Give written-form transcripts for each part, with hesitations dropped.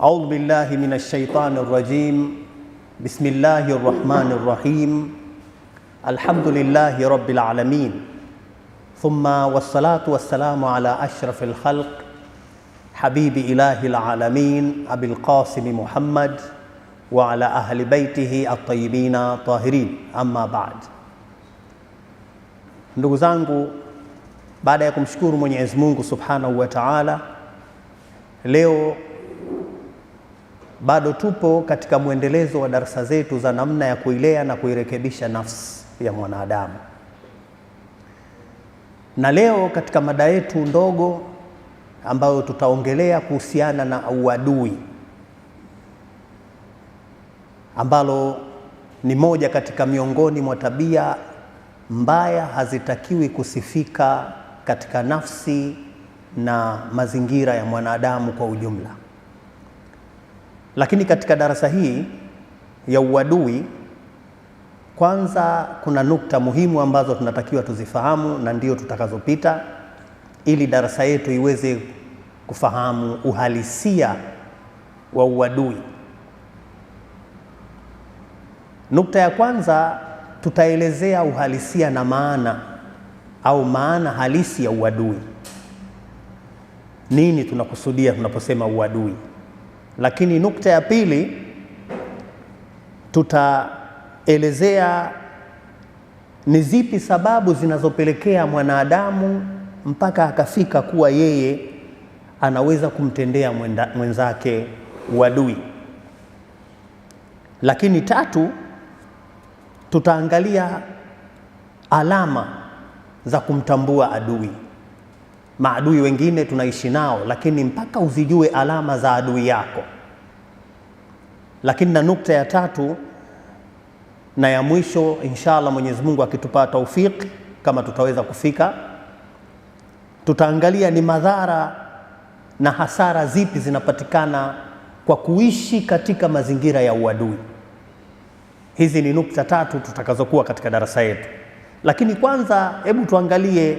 أعوذ بالله من الشيطان الرجيم. بسم الله الرحمن الرحيم. الحمد لله رب العالمين، ثم والصلاة والسلام على أشرف الخلق حبيب إله العالمين أبي القاسم محمد وعلى أهل بيته الطيبين الطاهرين. أما بعد. Ndugu zangu, baada ya kumshukuru Mwenyezi Mungu Subhanahu wa Ta'ala, leo bado tupo katika mwendelezo wa darasa zetu za namna ya kuilea na kuirekebisha nafsi ya mwanadamu. Na leo katika mada yetu ndogo ambayo tutaongelea kuhusiana na uadui, ambalo ni moja katika miongoni mwa tabia mbaya hazitakiwi kusifika katika nafsi na mazingira ya mwanadamu kwa ujumla. Lakini katika darasa hii ya uadui, kwanza kuna nukta muhimu ambazo tunatakiwa tuzifahamu na ndio tutakazopita ili darasa yetu iweze kufahamu uhalisia wa uadui. Nukta ya kwanza, tutaelezea uhalisia na maana au maana halisi ya uadui. Nini tunakusudia tunaposema uadui? Lakini nukta ya pili, tutaelezea ni zipi sababu zinazopelekea mwanadamu mpaka akafika kuwa yeye anaweza kumtendea mwenzake uadui. Lakini tatu, tutaangalia alama za kumtambua adui. Maadui wengine tunaishi nao, lakini mpaka uzijue alama za adui yako. Lakini na nukta ya tatu na ya mwisho, inshallah Mwenyezi Mungu akitupa taufiki, kama tutaweza kufika, tutaangalia ni madhara na hasara zipi zinapatikana kwa kuishi katika mazingira ya uadui. Hizi ni nukta tatu tutakazokuwa katika darasa yetu. Lakini kwanza, hebu tuangalie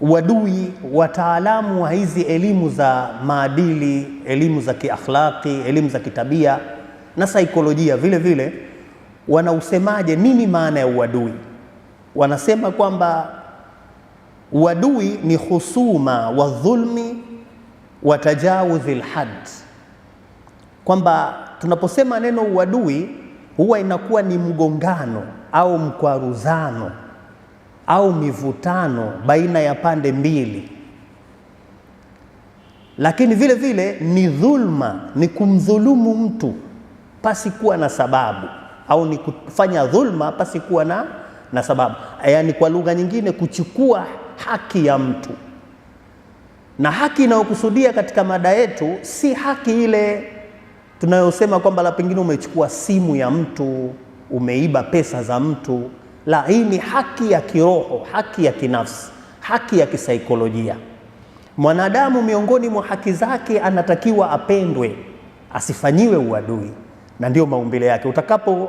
uadui. Wataalamu wa hizi elimu za maadili, elimu za kiakhlaqi, elimu za kitabia na saikolojia vile vile, wanausemaje? Nini maana ya uadui? Wanasema kwamba uadui ni husuma wa dhulmi wa tajawuzi alhad, kwamba tunaposema neno uadui huwa inakuwa ni mgongano au mkwaruzano au mivutano baina ya pande mbili. Lakini vile vile ni dhulma, ni kumdhulumu mtu pasi kuwa na sababu, au ni kufanya dhulma pasi kuwa na sababu. Yaani kwa lugha nyingine, kuchukua haki ya mtu. Na haki inayokusudia katika mada yetu si haki ile tunayosema kwamba la pengine umechukua simu ya mtu, umeiba pesa za mtu. La, hii ni haki ya kiroho, haki ya kinafsi, haki ya kisaikolojia. Mwanadamu miongoni mwa haki zake anatakiwa apendwe, asifanyiwe uadui, na ndio maumbile yake. Utakapo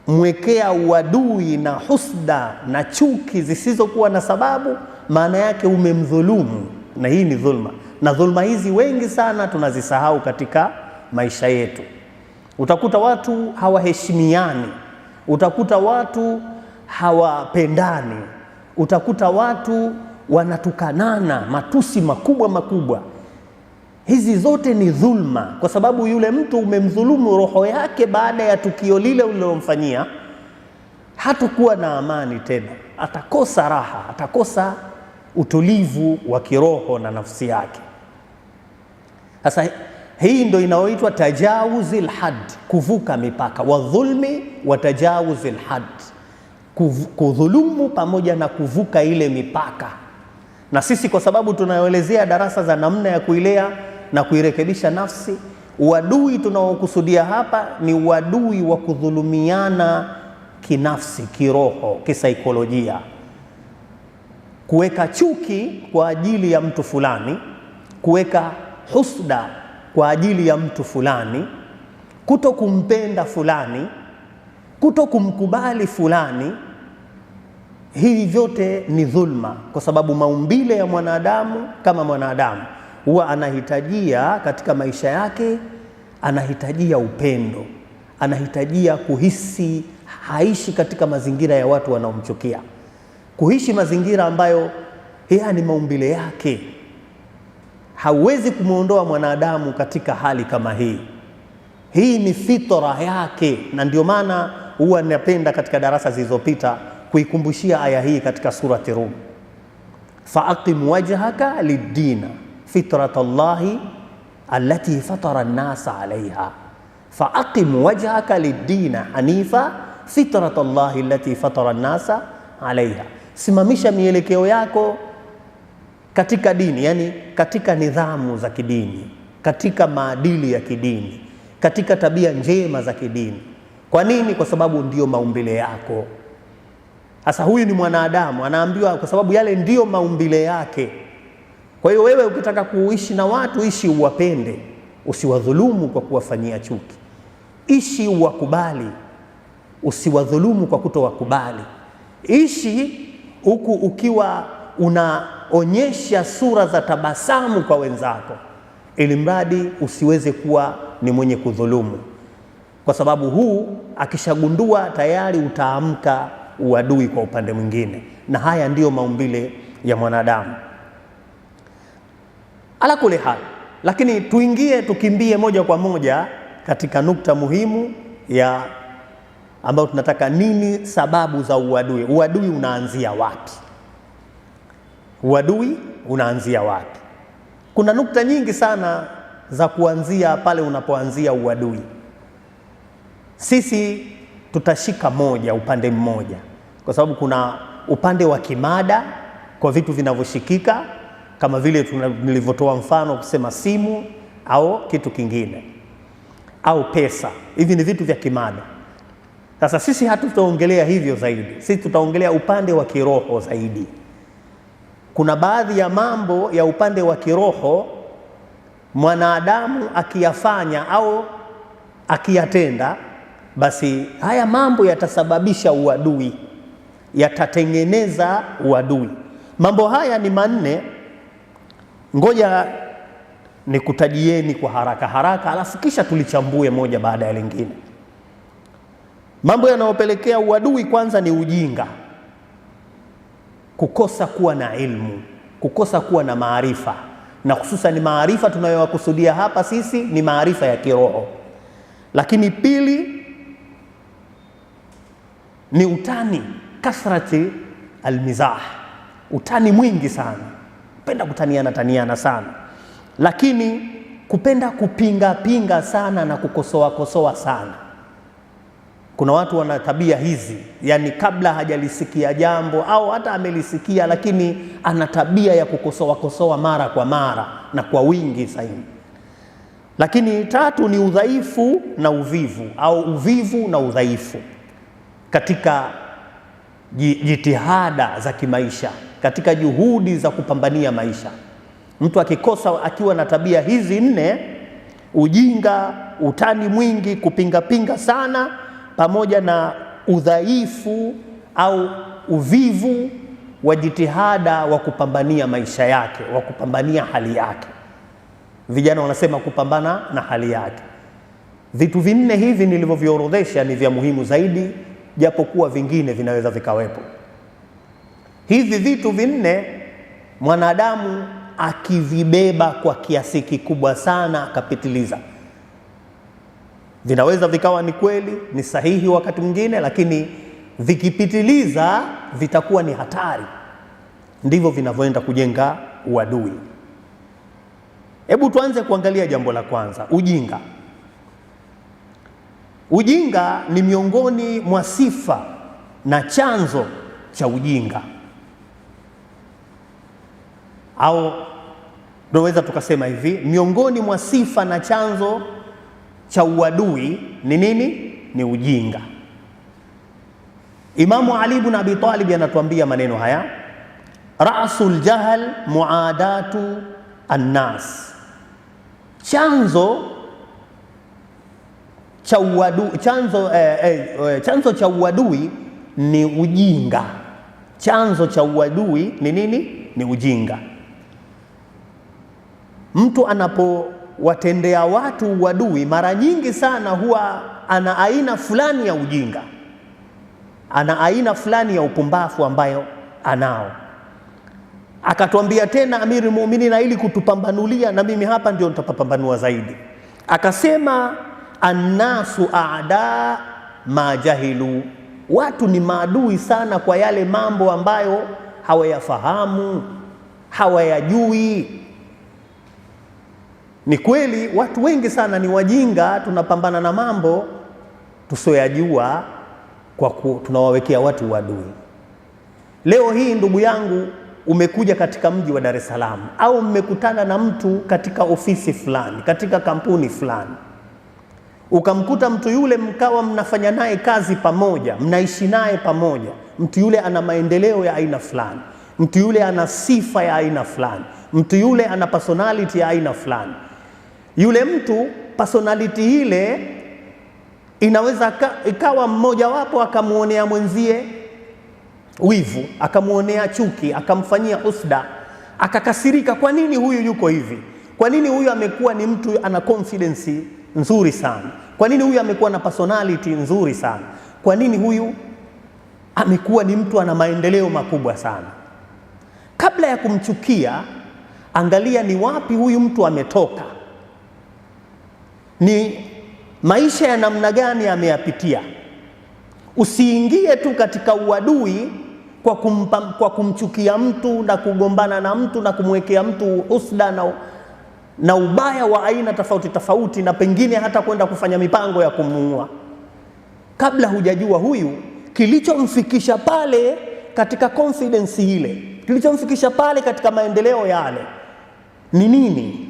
mwekea uadui na husda na chuki zisizokuwa na sababu, maana yake umemdhulumu, na hii ni dhulma. Na dhulma hizi wengi sana tunazisahau katika maisha yetu. Utakuta watu hawaheshimiani, utakuta watu hawapendani, utakuta watu wanatukanana matusi makubwa makubwa. Hizi zote ni dhulma, kwa sababu yule mtu umemdhulumu roho yake. Baada ya tukio lile ulilomfanyia, hatakuwa na amani tena, atakosa raha, atakosa utulivu wa kiroho na nafsi yake. Sasa hii ndio inayoitwa tajawuzil had, kuvuka mipaka. Wa dhulmi wa tajawuzil had, kudhulumu pamoja na kuvuka ile mipaka. Na sisi kwa sababu tunayoelezea darasa za namna ya kuilea na kuirekebisha nafsi, uadui tunaokusudia hapa ni uadui wa kudhulumiana kinafsi, kiroho, kisaikolojia. Kuweka chuki kwa ajili ya mtu fulani, kuweka husda kwa ajili ya mtu fulani, kuto kumpenda fulani, kuto kumkubali fulani. Hivi vyote ni dhulma, kwa sababu maumbile ya mwanadamu kama mwanadamu huwa anahitajia katika maisha yake, anahitajia upendo, anahitajia kuhisi haishi katika mazingira ya watu wanaomchukia, kuishi mazingira ambayo haya ni maumbile yake. Hauwezi kumuondoa mwanadamu katika hali kama hii. Hii ni fitra yake, na ndio maana huwa ninapenda katika darasa zilizopita kuikumbushia aya hii katika surati Rum, faaqim wajhaka lid-dina fitratallahi allati fatara an-nasa alaiha, faaqim wajhaka lid-dina hanifa fitratallahi allati fatara an-nasa alaiha. Simamisha mielekeo yako katika dini, yani katika nidhamu za kidini, katika maadili ya kidini, katika tabia njema za kidini. Kwa nini? Kwa sababu ndiyo maumbile yako. Sasa huyu ni mwanadamu, anaambiwa kwa sababu yale ndiyo maumbile yake. Kwa hiyo wewe ukitaka kuishi na watu, ishi uwapende, usiwadhulumu kwa kuwafanyia chuki. Ishi uwakubali, usiwadhulumu kwa kutowakubali. Ishi huku ukiwa unaonyesha sura za tabasamu kwa wenzako, ili mradi usiweze kuwa ni mwenye kudhulumu, kwa sababu huu akishagundua tayari utaamka uadui kwa upande mwingine, na haya ndiyo maumbile ya mwanadamu. Ala kule hali, lakini tukimbie moja kwa moja katika nukta muhimu ya ambayo tunataka nini, sababu za uadui. Uadui unaanzia wapi? Uadui unaanzia wapi? Kuna nukta nyingi sana za kuanzia pale unapoanzia uadui. Sisi tutashika upande mmoja, kwa sababu kuna upande wa kimada kwa vitu vinavyoshikika, kama vile nilivyotoa mfano kusema simu au kitu kingine au pesa. Hivi ni vitu vya kimada. Sasa sisi hatutaongelea hivyo zaidi, sisi tutaongelea upande wa kiroho zaidi. Kuna baadhi ya mambo ya upande wa kiroho mwanadamu akiyafanya au akiyatenda, basi haya mambo yatasababisha uadui, yatatengeneza uadui. Mambo haya ni manne, ngoja nikutajieni kwa haraka alafu kisha tulichambue moja baada ya lingine. Mambo yanayopelekea uadui, kwanza ni ujinga, kukosa kuwa na ilmu, kukosa kuwa na maarifa, na hususan maarifa tunayowakusudia hapa sisi ni maarifa ya kiroho. Lakini pili ni utani, kasrati almizah, utani mwingi sana, kupenda kutaniana sana. Lakini kupenda kupinga sana na kukosoa sana. Kuna watu wana tabia hizi, yani kabla hajalisikia jambo au hata amelisikia, lakini ana tabia ya kukosoa mara kwa mara na kwa wingi zaidi. Lakini tatu ni udhaifu na uvivu, au uvivu na udhaifu katika jitihada za kimaisha, katika juhudi za kupambania maisha. Mtu akikosa akiwa na tabia hizi nne, ujinga, utani mwingi, kupinga sana, pamoja na udhaifu au uvivu wa jitihada wa kupambania maisha yake, wa kupambania hali yake. Vijana wanasema kupambana na hali yake. Vitu vinne hivi nilivyoviorodhesha ni vya muhimu zaidi, japokuwa vingine vinaweza vikawepo. Hivi vitu vinne mwanadamu akivibeba kwa kiasi kikubwa sana akapitiliza, vinaweza vikawa ni kweli, ni sahihi wakati mwingine, lakini vikipitiliza vitakuwa ni hatari. Ndivyo vinavyoenda kujenga uadui. Hebu tuanze kuangalia jambo la kwanza, ujinga. Ujinga ni miongoni mwa sifa na chanzo cha ujinga, au tunaweza tukasema hivi, miongoni mwa sifa na chanzo cha uadui ni nini? Ni ujinga. Imamu Ali ibn Abi Talib anatuambia maneno haya, ra'sul jahl muadatu annas, chanzo cha uadui, chanzo cha uadui ni ujinga. Chanzo cha uadui ni nini? Ni ujinga. mtu anapowatendea watu uadui, mara nyingi sana huwa ana aina fulani ya ujinga, ana aina fulani ya upumbavu ambayo anao. Akatuambia tena Amirul Mu'minin, na ili kutupambanulia, na mimi hapa ndio nitapambanua zaidi, akasema annasu a'da ma jahilu, watu ni maadui sana kwa yale mambo ambayo hawayafahamu, hawayajui. Ni kweli watu wengi sana ni wajinga, tunapambana na mambo tusioyajua kwa tunawawekea watu uadui. Leo hii ndugu yangu, umekuja katika mji wa Dar es Salaam au mmekutana na mtu katika ofisi fulani, katika kampuni fulani, ukamkuta mtu yule mkawa mnafanya naye kazi pamoja, mnaishi naye pamoja. Mtu yule ana maendeleo ya aina fulani, mtu yule ana sifa ya aina fulani, mtu yule ana personality ya aina fulani. Yule mtu personality ile inaweza ikawa mmoja wapo akamuonea mwenzie wivu, akamuonea chuki, akamfanyia husda, akakasirika. Kwa nini huyu yuko hivi? Kwa nini huyu amekuwa ni mtu ana confidence nzuri sana? Kwa nini huyu amekuwa na personality nzuri sana? Kwa nini huyu amekuwa ni mtu ana maendeleo makubwa sana? Kabla ya kumchukia, angalia ni wapi huyu mtu ametoka, ni maisha ya namna gani ameyapitia. Usiingie tu katika uadui kwa kumchukia mtu na kugombana na mtu na kumwekea mtu husda na ubaya wa aina tofauti tofauti, na pengine hata kwenda kufanya mipango ya kumuua, kabla hujajua huyu kilichomfikisha pale katika confidence ile, kilichomfikisha pale katika maendeleo yale ni nini.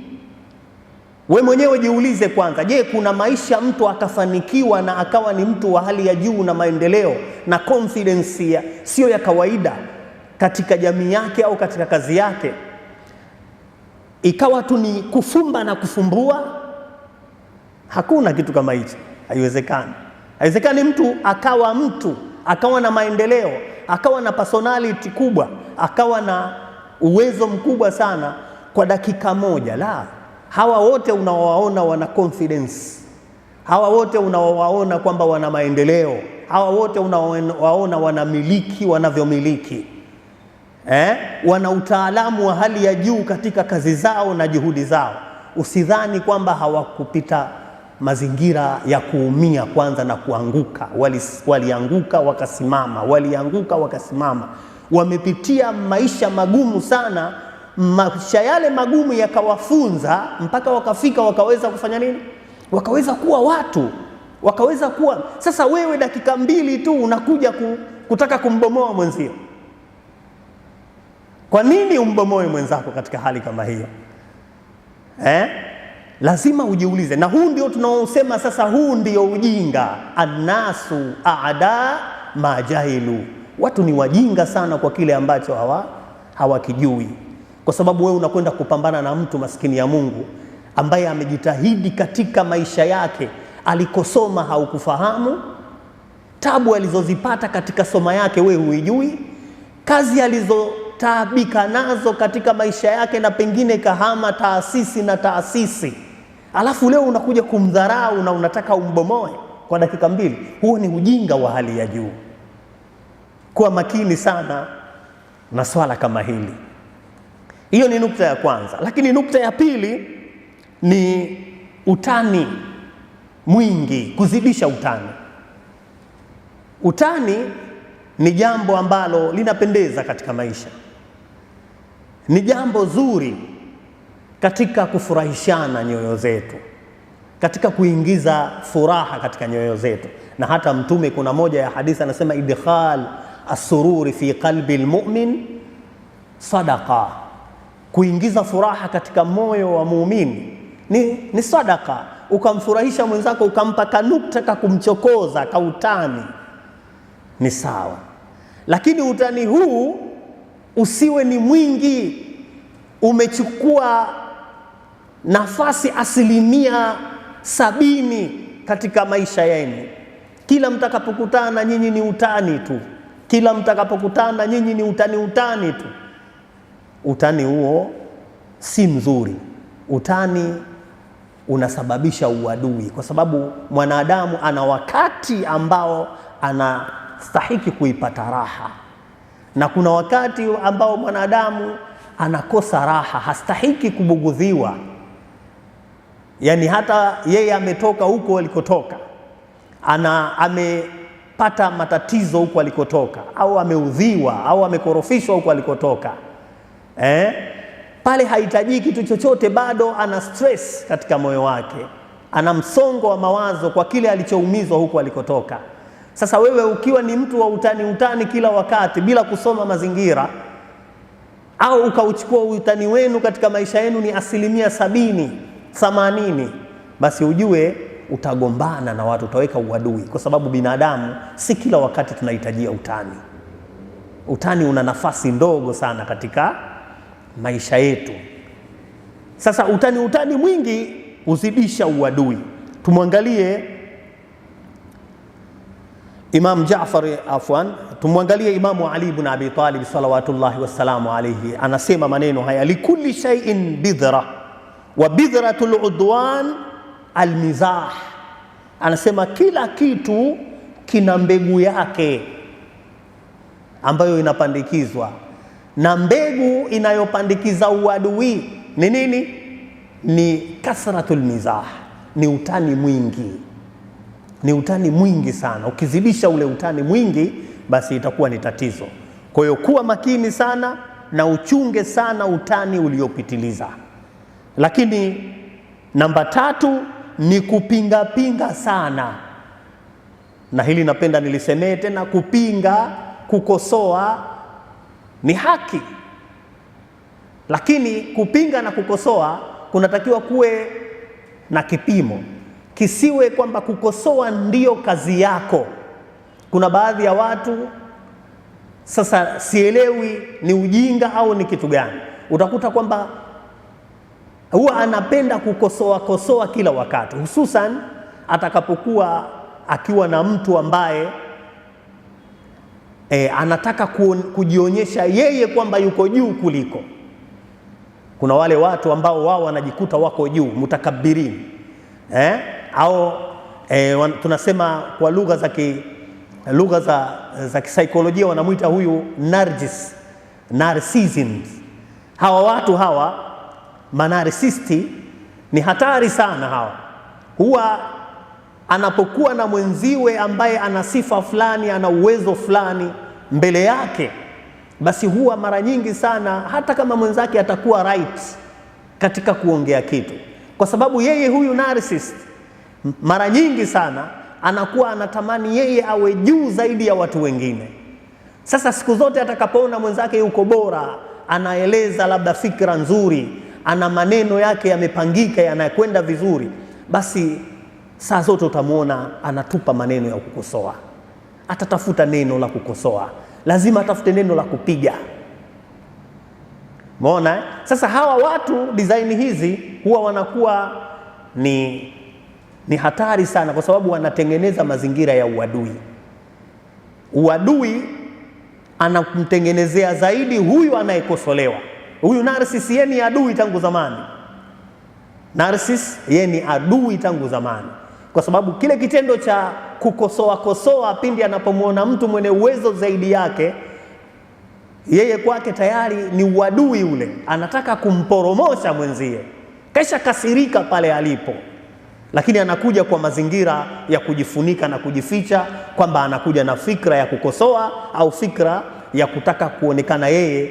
We mwenyewe jiulize kwanza, je, kuna maisha mtu akafanikiwa na akawa ni mtu wa hali ya juu na maendeleo na confidence sio ya kawaida katika jamii yake au katika kazi yake, ikawa tu ni kufumba na kufumbua? Hakuna kitu kama hicho, haiwezekani. Haiwezekani mtu akawa na maendeleo, akawa na personality kubwa, akawa na uwezo mkubwa sana kwa dakika moja. La, hawa wote unawaona wana confidence, hawa wote unawaona kwamba wana maendeleo, hawa wote unawaona wanamiliki wanavyomiliki, wana utaalamu wa hali ya juu katika kazi zao na juhudi zao. Usidhani kwamba hawakupita mazingira ya kuumia kwanza na kuanguka. Walianguka wakasimama, walianguka wakasimama. Wamepitia maisha magumu sana. Maisha yale magumu yakawafunza mpaka wakafika, wakaweza kufanya nini? Wakaweza kuwa watu, wakaweza kuwa. Sasa wewe dakika mbili tu unakuja kutaka kumbomoa mwenzio. Kwa nini umbomoe mwenzako katika hali kama hiyo? Lazima ujiulize, na huu ndio tunaosema sasa, huu ndio ujinga. Annasu aada ma jahilu, watu ni wajinga sana kwa kile ambacho hawakijui. Kwa sababu wewe unakwenda kupambana na mtu maskini ya Mungu ambaye amejitahidi katika maisha yake. Alikosoma haukufahamu, tabu alizozipata katika soma yake wewe huijui, kazi alizotaabika nazo katika maisha yake, na pengine kahama taasisi na taasisi, alafu leo unakuja kumdharau na unataka umbomoe kwa dakika mbili. Huo ni ujinga wa hali ya juu. Kuwa makini sana na swala kama hili. Hiyo ni nukta ya kwanza. Lakini nukta ya pili ni utani mwingi, kuzidisha utani. Utani ni jambo ambalo linapendeza katika maisha, ni jambo zuri katika kufurahishana nyoyo zetu, katika kuingiza furaha katika nyoyo zetu. Na hata Mtume, kuna moja ya hadithi anasema, idkhal as-sururi fi qalbi al-mu'min sadaqa, kuingiza furaha katika moyo wa muumini ni sadaka. Ukamfurahisha mwenzako, ukampa kanukta kumchokoza, kautani, ni sawa. Lakini utani huu usiwe ni mwingi, umechukua nafasi 70% katika maisha yenu. Kila mtakapokutana nyinyi ni utani tu, kila mtakapokutana nyinyi ni utani tu. Utani huo si mzuri, utani unasababisha uadui, kwa sababu mwanadamu ana wakati ambao anastahiki kuipata raha, na kuna wakati ambao mwanadamu anakosa raha, hastahiki kubugudhiwa. Yani hata yeye ametoka huko alikotoka, amepata matatizo huko alikotoka, au ameudhiwa au amekorofishwa huko alikotoka, pale hahitaji kitu chochote, bado ana stress katika moyo wake, ana msongo wa mawazo kwa kile alichoumizwa huko alikotoka. Sasa wewe ukiwa ni mtu wa utani kila wakati bila kusoma mazingira, au ukauchukua utani wenu katika maisha yenu ni 70-80, basi ujue utagombana na watu, utaweka uadui, kwa sababu binadamu si kila wakati tunahitajia utani. Utani una nafasi ndogo sana katika maisha yetu. Sasa utani mwingi huzidisha uadui. Tumwangalie Imam Jaafar, tumwangalie Imamu Ali ibn Abi Talib salawatullahi wassalamu alayhi, anasema maneno haya: likulli shay'in bidhra wa bidhratul udwan almizah. Anasema kila kitu kina mbegu yake ambayo inapandikizwa, na mbegu inayopandikiza uadui ni nini? Ni kasratul mizah, ni utani mwingi. Ni utani mwingi sana. Ukizidisha ule utani mwingi, basi itakuwa ni tatizo. Kwa hiyo kuwa makini sana na uchunge sana utani uliopitiliza. Lakini namba 3 ni kupinga sana, na hili napenda nilisemee tena. Kupinga, kukosoa ni haki, lakini kupinga na kukosoa kunatakiwa kuwe na kipimo. Kisiwe kwamba kukosoa ndiyo kazi yako. Kuna baadhi ya watu, sasa sielewi ni ujinga au ni kitu gani, utakuta kwamba huwa anapenda kukosoa kila wakati, hususan atakapokuwa akiwa na mtu ambaye anataka kujionyesha yeye kwamba yuko juu kuliko. Kuna wale watu ambao wao wanajikuta wako juu, mutakabbirin, au tunasema kwa lugha za kisaikolojia wanamuita huyu narcissism. Hawa watu hawa manarsisti ni hatari sana. Hawa huwa anapokuwa na mwenziwe ambaye ana sifa fulani, ana uwezo fulani mbele yake, basi huwa mara nyingi sana, hata kama mwenzake atakuwa right katika kuongea kitu, kwa sababu yeye huyu narcissist mara nyingi sana anakuwa anatamani yeye awe juu zaidi ya watu wengine. Sasa siku zote atakapoona mwenzake yuko bora, anaeleza labda fikra nzuri, ana maneno yake yamepangika, yanakwenda vizuri, basi saa zote utamuona anatupa maneno ya kukosoa. Atatafuta neno la kukosoa, lazima atafute neno la kupiga. Umeona? Sasa hawa watu design hizi huwa wanakuwa ni hatari sana, kwa sababu wanatengeneza mazingira ya uadui. Uadui anamtengenezea zaidi huyu anayekosolewa. Huyu narcissist yeye ni adui tangu zamani. Narcissist yeye ni adui tangu zamani, kwa sababu kile kitendo cha kukosoa pindi anapomuona mtu mwenye uwezo zaidi yake, yeye kwake tayari ni uadui ule, anataka kumporomosha mwenzie, kisha kasirika pale alipo. Lakini anakuja kwa mazingira ya kujifunika na kujificha, kwamba anakuja na fikra ya kukosoa au fikra ya kutaka kuonekana yeye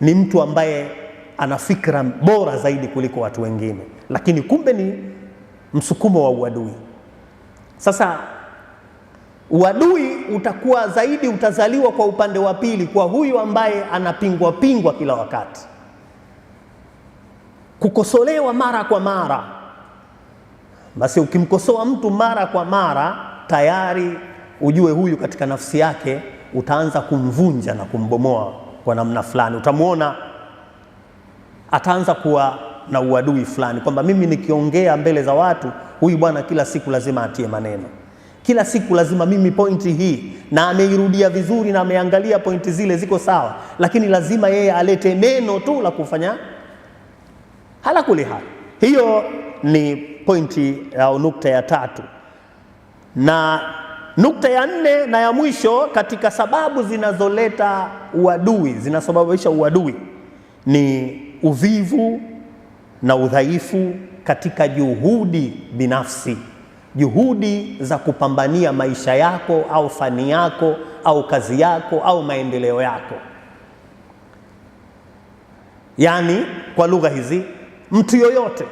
ni mtu ambaye ana fikra bora zaidi kuliko watu wengine, lakini kumbe ni msukumo wa uadui. Sasa uadui utakuwa zaidi, utazaliwa kwa upande wa pili, kwa huyu ambaye anapingwa kila wakati, kukosolewa mara kwa mara. Basi ukimkosoa mtu mara kwa mara, tayari ujue huyu katika nafsi yake utaanza kumvunja na kumbomoa kwa namna fulani. Utamuona ataanza kuwa na uadui fulani, kwamba mimi nikiongea mbele za watu, huyu bwana kila siku lazima atie maneno, kila siku lazima mimi pointi hii, na ameirudia vizuri na ameangalia pointi zile ziko sawa, lakini lazima yeye alete neno tu la kufanya Hala kuli hali. Hiyo ni pointi au nukta ya 3. Na nukta ya 4 na ya mwisho katika sababu zinazoleta uadui, zinasababisha uadui, ni uvivu na udhaifu katika juhudi binafsi, juhudi za kupambania maisha yako au fani yako au kazi yako au maendeleo yako. Yani kwa lugha hizi, mtu yoyote,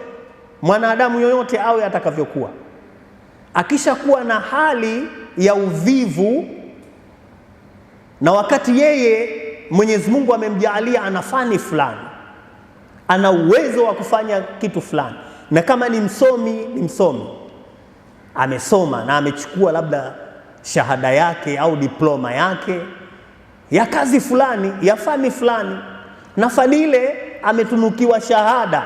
mwanadamu yoyote awe atakavyokuwa, akishakuwa na hali ya uvivu, na wakati yeye Mwenyezi Mungu amemjaalia ana fani fulani, ana uwezo wa kufanya kitu fulani, na kama ni msomi, amesoma na amechukua labda shahada yake au diploma yake ya kazi fulani, ya fani fulani, na fani ile ametunukiwa shahada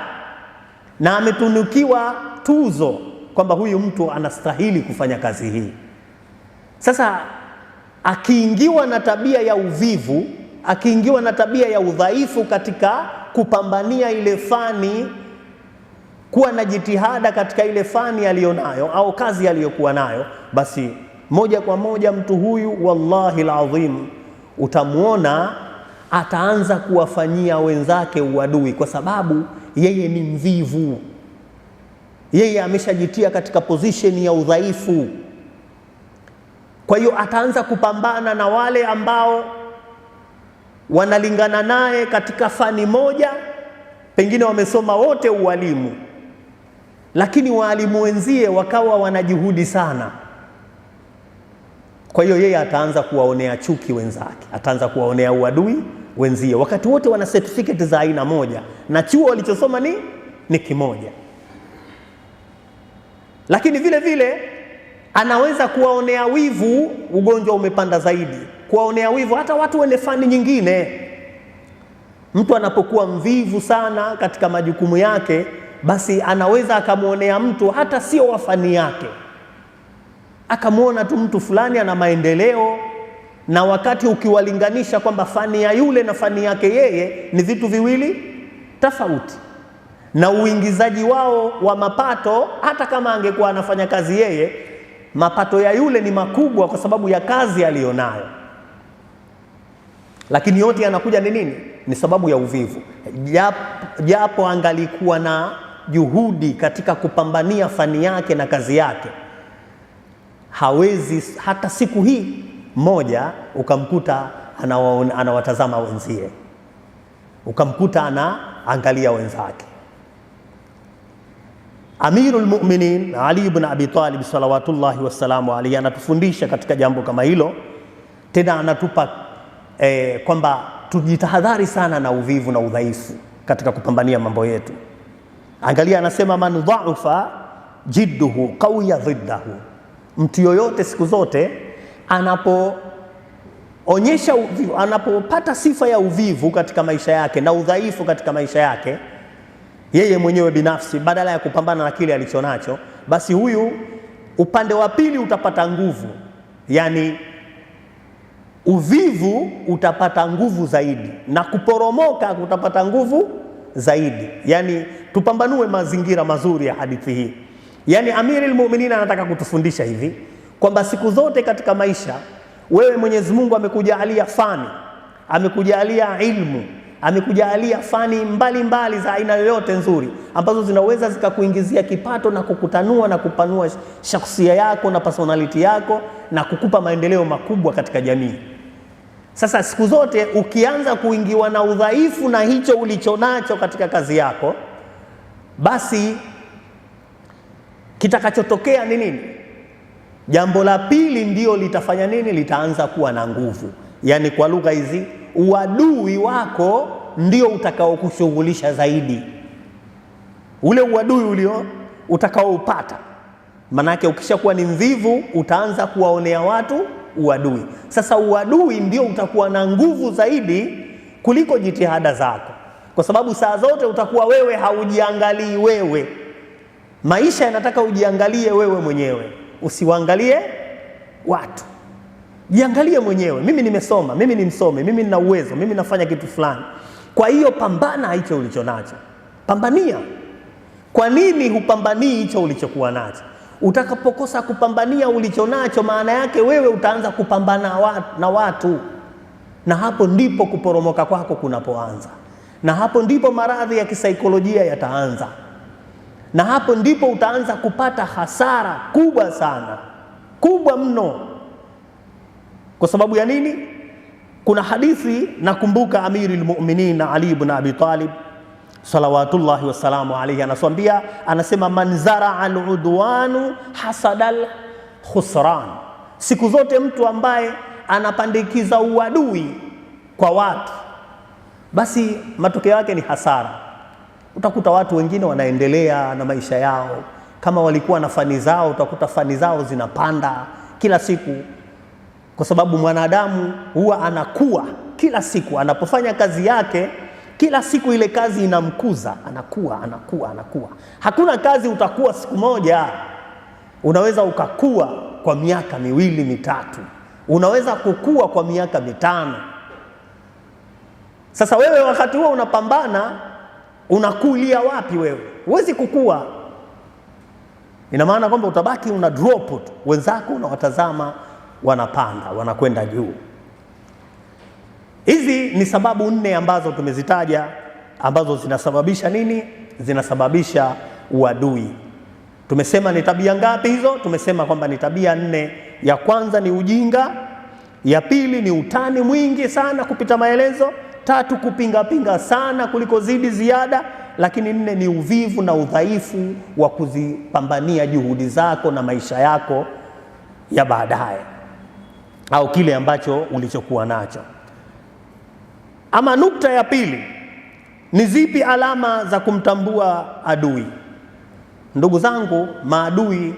na ametunukiwa tuzo kwamba huyu mtu anastahili kufanya kazi hii. Sasa akiingiwa na tabia ya uvivu, akiingiwa na tabia ya udhaifu katika kupambania ile fani, kuwa na jitihada katika ile fani aliyonayo au kazi aliyokuwa nayo, basi moja kwa moja mtu huyu, wallahi alazim, utamuona ataanza kuwafanyia wenzake uadui, kwa sababu yeye ni mvivu, yeye ameshajitia katika position ya udhaifu. Kwa hiyo ataanza kupambana na wale ambao wanalingana naye katika fani moja, pengine wamesoma wote ualimu, lakini waalimu wenzie wakawa wanajuhudi sana. Kwa hiyo yeye ataanza kuwaonea chuki wenzake, ataanza kuwaonea uadui wenzie, wakati wote wana certificate za aina moja na chuo walichosoma ni kimoja. Lakini vile vile anaweza kuwaonea wivu, ugonjwa umepanda zaidi, kuwaonea wivu hata watu wenye fani nyingine. Mtu anapokuwa mvivu sana katika majukumu yake, basi anaweza akamuonea mtu hata sio wa fani yake, akamuona tu mtu fulani ana maendeleo, na wakati ukiwalinganisha kwamba fani ya yule na fani yake yeye ni vitu viwili tofauti, na uingizaji wao wa mapato, hata kama angekuwa anafanya kazi yeye, mapato ya yule ni makubwa kwa sababu ya kazi aliyonayo, lakini yote yanakuja ni nini? Ni sababu ya uvivu. Japo angalikuwa na juhudi katika kupambania fani yake na kazi yake, hawezi hata siku hii moja ukamkuta anawatazama wenzie, ukamkuta anaangalia wenzake. Amirul Mu'minin Ali ibn Abi Talib salawatullahi wassalamu alayhi anatufundisha katika jambo kama hilo. Tena anatupa kwamba tujitahadhari sana na uvivu na udhaifu katika kupambania mambo yetu. Angalia, anasema man dha'afa jidduhu qawiya dhiddahu. Mtu yoyote siku zote anapoonyesha uvivu, anapopata sifa ya uvivu katika maisha yake na udhaifu katika maisha yake yeye mwenyewe binafsi, badala ya kupambana na kile alichonacho, basi huyu upande wa pili utapata nguvu. Yani uvivu utapata nguvu zaidi na kuporomoka utapata nguvu zaidi. Yani tupambanue mazingira mazuri ya hadithi hii. Yani Amirul Mu'minin anataka kutufundisha hivi kwamba siku zote katika maisha, wewe Mwenyezi Mungu amekujalia fani, amekujalia ilmu, amekujalia fani mbalimbali za aina yoyote nzuri ambazo zinaweza zikakuingizia kipato na kukutanua na kupanua shakhsia yako na personality yako na kukupa maendeleo makubwa katika jamii. Sasa siku zote ukianza kuingiwa na udhaifu na hicho ulichonacho katika kazi yako, basi kitakachotokea ni nini? Jambo la pili ndio litafanya nini? Litaanza kuwa na nguvu. Yani kwa lugha hizi, uadui wako ndio utakaokushughulisha zaidi, ule uadui utakaoupata. Manake ukishakuwa ni mvivu utaanza kuwaonea watu uadui. Sasa uadui ndio utakuwa na nguvu zaidi kuliko jitihada zako, kwa sababu saa zote utakuwa wewe haujiangalii wewe. Maisha yanataka ujiangalie wewe mwenyewe, usiwaangalie watu. Jiangalie mwenyewe, mimi nimesoma, mimi ni msomi, mimi nina uwezo, mimi nafanya kitu fulani. Kwa hiyo pambana hicho ulichonacho. Pambania. Kwa nini hupambanii hicho ulichokuwa nacho? Utakapokosa kupambania ulicho nacho, maana yake wewe utaanza kupambana na watu, na hapo ndipo kuporomoka kwako kunapoanza, na hapo ndipo maradhi ya kisaikolojia yataanza, na hapo ndipo utaanza kupata hasara kubwa sana, kubwa mno. Kwa sababu ya nini? Kuna hadithi, nakumbuka Amirul Mu'minin Ali ibn Abi Talib salawatullahi wassalamu alayhi anasema man zaraa al-udwanu hasadal khusran. Siku zote mtu ambaye anapandikiza uadui kwa watu, basi matokeo yake ni hasara. Utakuta watu wengine wanaendelea na maisha yao, kama walikuwa na fani zao, utakuta fani zao zinapanda kila siku, kwa sababu mwanadamu huwa anakuwa kila siku. Anapofanya kazi yake kila siku, ile kazi inamkuza, anakuwa. Hakuna kazi utakuwa siku moja. Unaweza ukakua kwa miaka 2 3, unaweza kukua kwa miaka 5. Sasa wewe wakati huo unapambana, unakulia wapi wewe? Huwezi kukua. Ina maana kwamba utabaki una drop tu, wenzako unawatazama wanapanda, wanakwenda juu. Hizi ni sababu 4 ambazo tumezitaja, ambazo zinasababisha nini? Zinasababisha uadui. Tumesema ni tabia ngapi hizo? Tumesema kwamba ni tabia 4. Ya kwanza ni ujinga, ya pili ni utani mwingi sana kupita maelezo, 3 kupinga sana kuliko zidi ziada, lakini 4 ni uvivu na udhaifu wa kuzipambania juhudi zako na maisha yako ya baadaye, au kile ambacho ulichokuwa nacho. Ama nukta ya pili, ni zipi alama za kumtambua adui? Ndugu zangu, maadui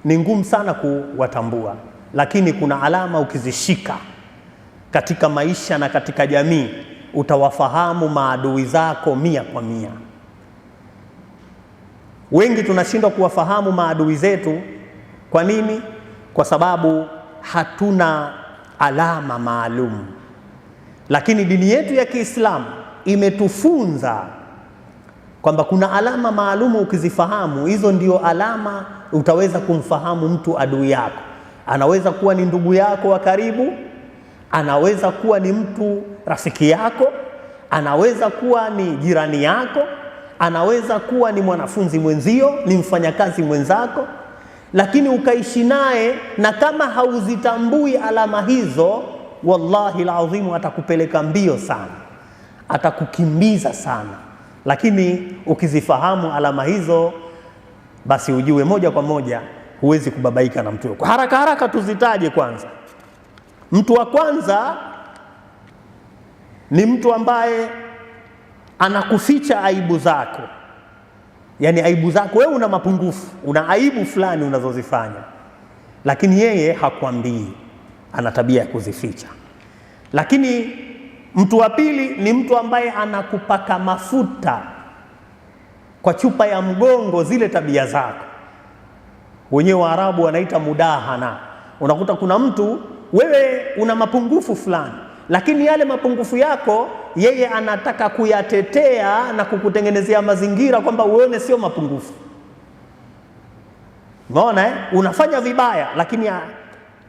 ni ngumu sana kuwatambua, lakini kuna alama ukizishika katika maisha na katika jamii, utawafahamu maadui zako 100%. Wengi tunashindwa kuwafahamu maadui zetu. Kwa nini? Kwa sababu hatuna alama maalum. Lakini dini yetu ya Kiislamu imetufunza kwamba kuna alama maalum. Ukizifahamu hizo, ndio alama utaweza kumfahamu mtu adui yako. Anaweza kuwa ni ndugu yako wa karibu, anaweza kuwa ni mtu rafiki yako, anaweza kuwa ni jirani yako, anaweza kuwa ni mwanafunzi mwenzio, ni mfanyakazi mwenzako, lakini ukaishi naye, na kama hauzitambui alama hizo, wallahi alazim atakupeleka mbio sana, atakukimbiza sana. Lakini ukizifahamu alama hizo, basi ujue moja kwa moja huwezi kubabaika na mtu. Kwa haraka tuzitaje kwanza. Mtu wa kwanza ni mtu ambaye anakuficha aibu zako. Yaani aibu zako, wewe una mapungufu, una aibu fulani unazozifanya, lakini yeye hakwambii, ana tabia ya kuzificha. Lakini mtu wa pili ni mtu ambaye anakupaka mafuta kwa chupa ya mgongo zile tabia zako. Wenyewe Waarabu wanaita mudahana. Unakuta kuna mtu, wewe una mapungufu fulani, lakini yale mapungufu yako yeye anataka kuyatetea na kukutengenezea mazingira kwamba uone sio mapungufu. Unaona unafanya vibaya, lakini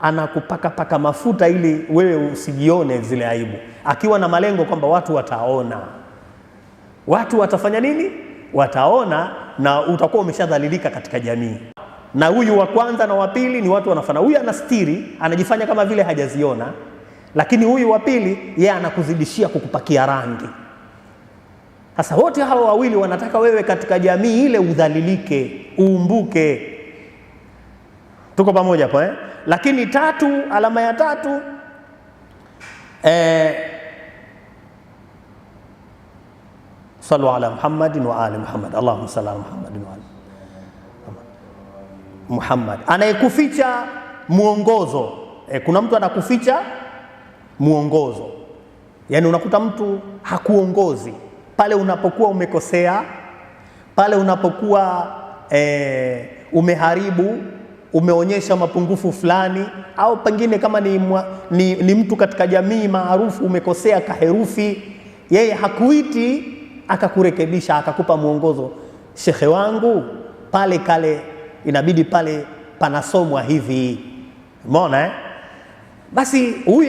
anakupaka mafuta ili wewe usijione zile aibu, akiwa na malengo kwamba watu wataona. Watu watafanya nini? Wataona, na utakuwa umeshadhalilika katika jamii. Na huyu wa kwanza na wa pili ni watu wanafanya. Huyu anastiri, anajifanya kama vile hajaziona, lakini huyu wa pili yeye anakuzidishia kukupakia rangi. Sasa wote hawa wawili wanataka wewe katika jamii ile udhalilike, uumbuke. Tuko pamoja hapo Lakini tatu, alama ya tatu, sallu ala Muhammadin wa ali Muhammad, Allahumma salli ala Muhammadin wa ali Muhammad. Anayekuficha muongozo. Kuna mtu anakuficha muongozo, yaani unakuta mtu hakuongozi pale unapokuwa umekosea, pale unapokuwa umeharibu, umeonyesha mapungufu fulani, au pengine kama ni mtu katika jamii maarufu umekosea kaherufi, yeye hakuiti akakurekebisha, akakupa mwongozo. Shekhe wangu pale kale inabidi pale panasomwa hivi. Umeona Basi huyu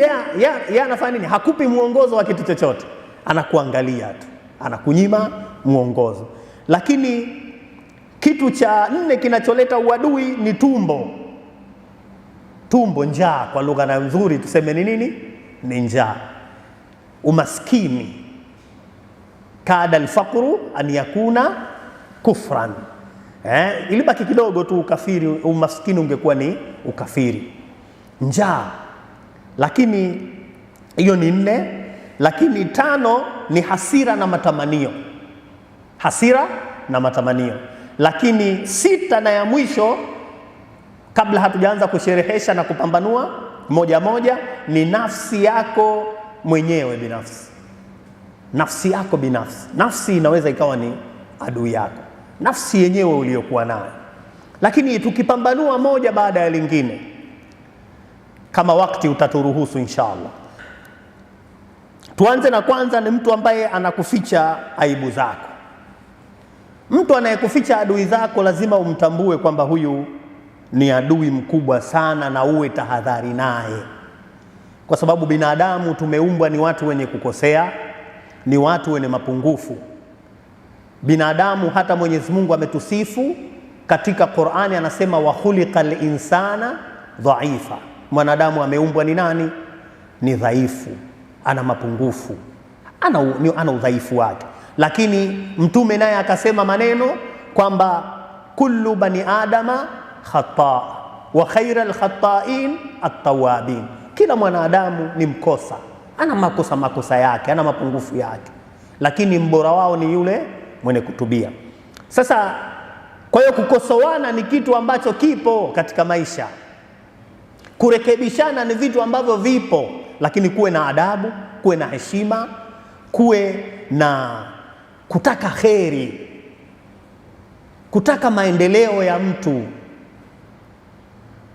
yeye anafanya nini? Hakupi mwongozo wa kitu chochote, anakuangalia tu, anakunyima mwongozo. Lakini kitu cha 4 kinacholeta uadui ni tumbo. Tumbo, njaa, kwa lugha na nzuri tuseme ni nini? Ni njaa. Umaskini, kada alfaqru an yakuna kufran. Ilibaki kidogo tu ukafiri, umaskini ungekuwa ni ukafiri. Njaa, lakini hiyo ni 4. Lakini 5 ni hasira na matamanio. Hasira na matamanio. Lakini 6 na ya mwisho, kabla hatujaanza kusherehesha na kupambanua moja moja, ni nafsi yako mwenyewe binafsi. Nafsi yako binafsi. Nafsi inaweza ikawa ni adui yako, nafsi yenyewe uliyokuwa nayo. Lakini tukipambanua moja baada ya lingine, kama wakati utaturuhusu inshallah. Tuanze na kwanza, ni mtu ambaye anakuficha aibu zako. Mtu anayekuficha adui zako lazima umtambue kwamba huyu ni adui mkubwa sana, na uwe tahadhari naye, kwa sababu binadamu tumeumbwa ni watu wenye kukosea, ni watu wenye mapungufu. Binadamu, hata Mwenyezi Mungu ametusifu katika Qur'ani, anasema wa khuliqal insana dhaifa. Mwanadamu ameumbwa ni nani? Ni dhaifu, ana mapungufu, ana udhaifu wake. Lakini mtume naye akasema maneno kwamba kullu bani adama khata wa khairal khata'in at-tawwabin. Kila mwanadamu ni mkosa, ana makosa yake, ana mapungufu yake, lakini mbora wao ni yule mwenye kutubia. Sasa kwa hiyo kukosoana ni kitu ambacho kipo katika maisha. Kurekebishana ni vitu ambavyo vipo, lakini kuwe na adabu, kuwe na heshima, kuwe na kutaka kheri, kutaka maendeleo ya mtu.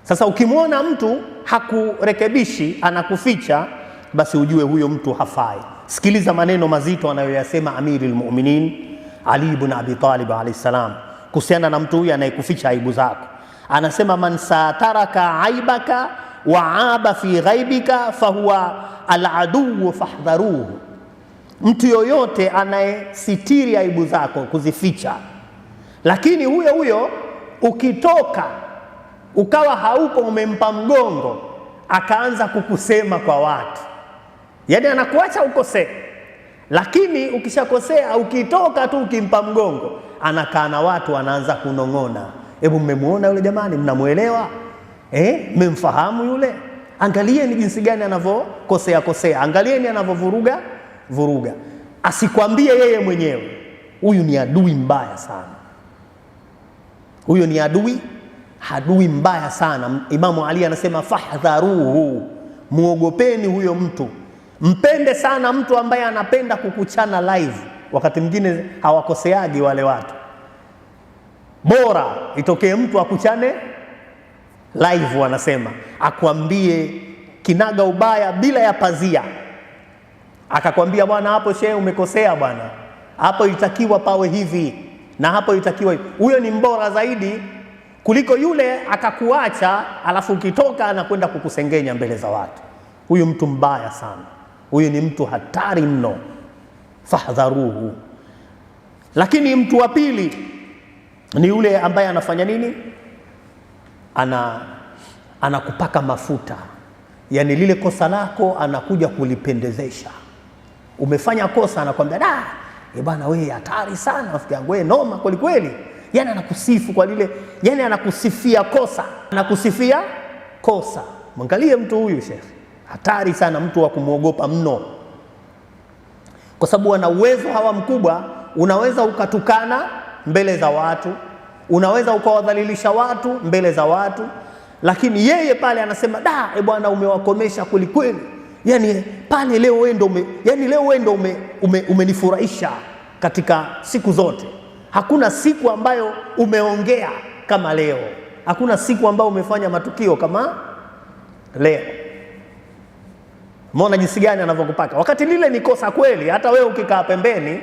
Sasa ukimwona mtu hakurekebishi, anakuficha, basi ujue huyo mtu hafai. Sikiliza maneno mazito anayoyasema Amirul Mu'minin Ali ibn Abi Talib alayhi salam kuhusiana na mtu huyu anayekuficha aibu zako. Anasema man sataraka aibaka wa aba fi ghaibika fahuwa al-adu fahdharuhu. Mtu yoyote anayesitiri aibu zako, kuzificha, lakini huyo ukitoka ukawa haupo, umempa mgongo, akaanza kukusema kwa watu, yaani anakuacha ukosee, lakini ukishakosea ukitoka tu ukimpa mgongo, anakaa na watu, anaanza kunong'ona, hebu mmemuona yule jamani, mnamuelewa? Mmemfahamu yule? Angalieni jinsi gani anavyokosea, angalieni anavyovuruga. Asikwambie yeye mwenyewe. Huyu ni adui mbaya sana, huyo ni adui mbaya sana. Imamu Ali anasema fahdharuhu, muogopeni huyo mtu. Mpende sana mtu ambaye anapenda kukuchana live. Wakati mwingine hawakoseagi wale watu. Bora itokee mtu akuchane live, wanasema akwambie kinaga ubaya bila ya pazia, akakwambia bwana, hapo shehe umekosea bwana, hapo itakiwa pawe hivi na hapo itakiwa hivi. Huyo ni mbora zaidi kuliko yule akakuacha alafu ukitoka anakwenda kukusengenya mbele za watu. Huyu mtu mbaya sana, huyu ni mtu hatari mno, fahdharuhu. Lakini mtu wa pili ni yule ambaye anafanya nini? Anakupaka mafuta, yaani lile kosa lako anakuja kulipendezesha. Umefanya kosa, anakwambia bwana wewe hatari sana, rafiki yangu wewe noma kweli kweli. Yaani anakusifu kwa lile, yaani anakusifia kosa, Mwangalie mtu huyu Sheikh, hatari sana, mtu wa kumwogopa mno, kwa sababu ana uwezo hawa mkubwa. Unaweza ukatukana mbele za watu, unaweza ukawadhalilisha watu mbele za watu, lakini yeye pale anasema bwana umewakomesha kweli kweli, yani pale leo wewe ndo umenifurahisha katika siku zote. Hakuna siku ambayo umeongea kama leo, hakuna siku ambayo umefanya matukio kama leo. Muona jinsi gani anavyokupaka, wakati lile ni kosa kweli. Hata wewe ukikaa pembeni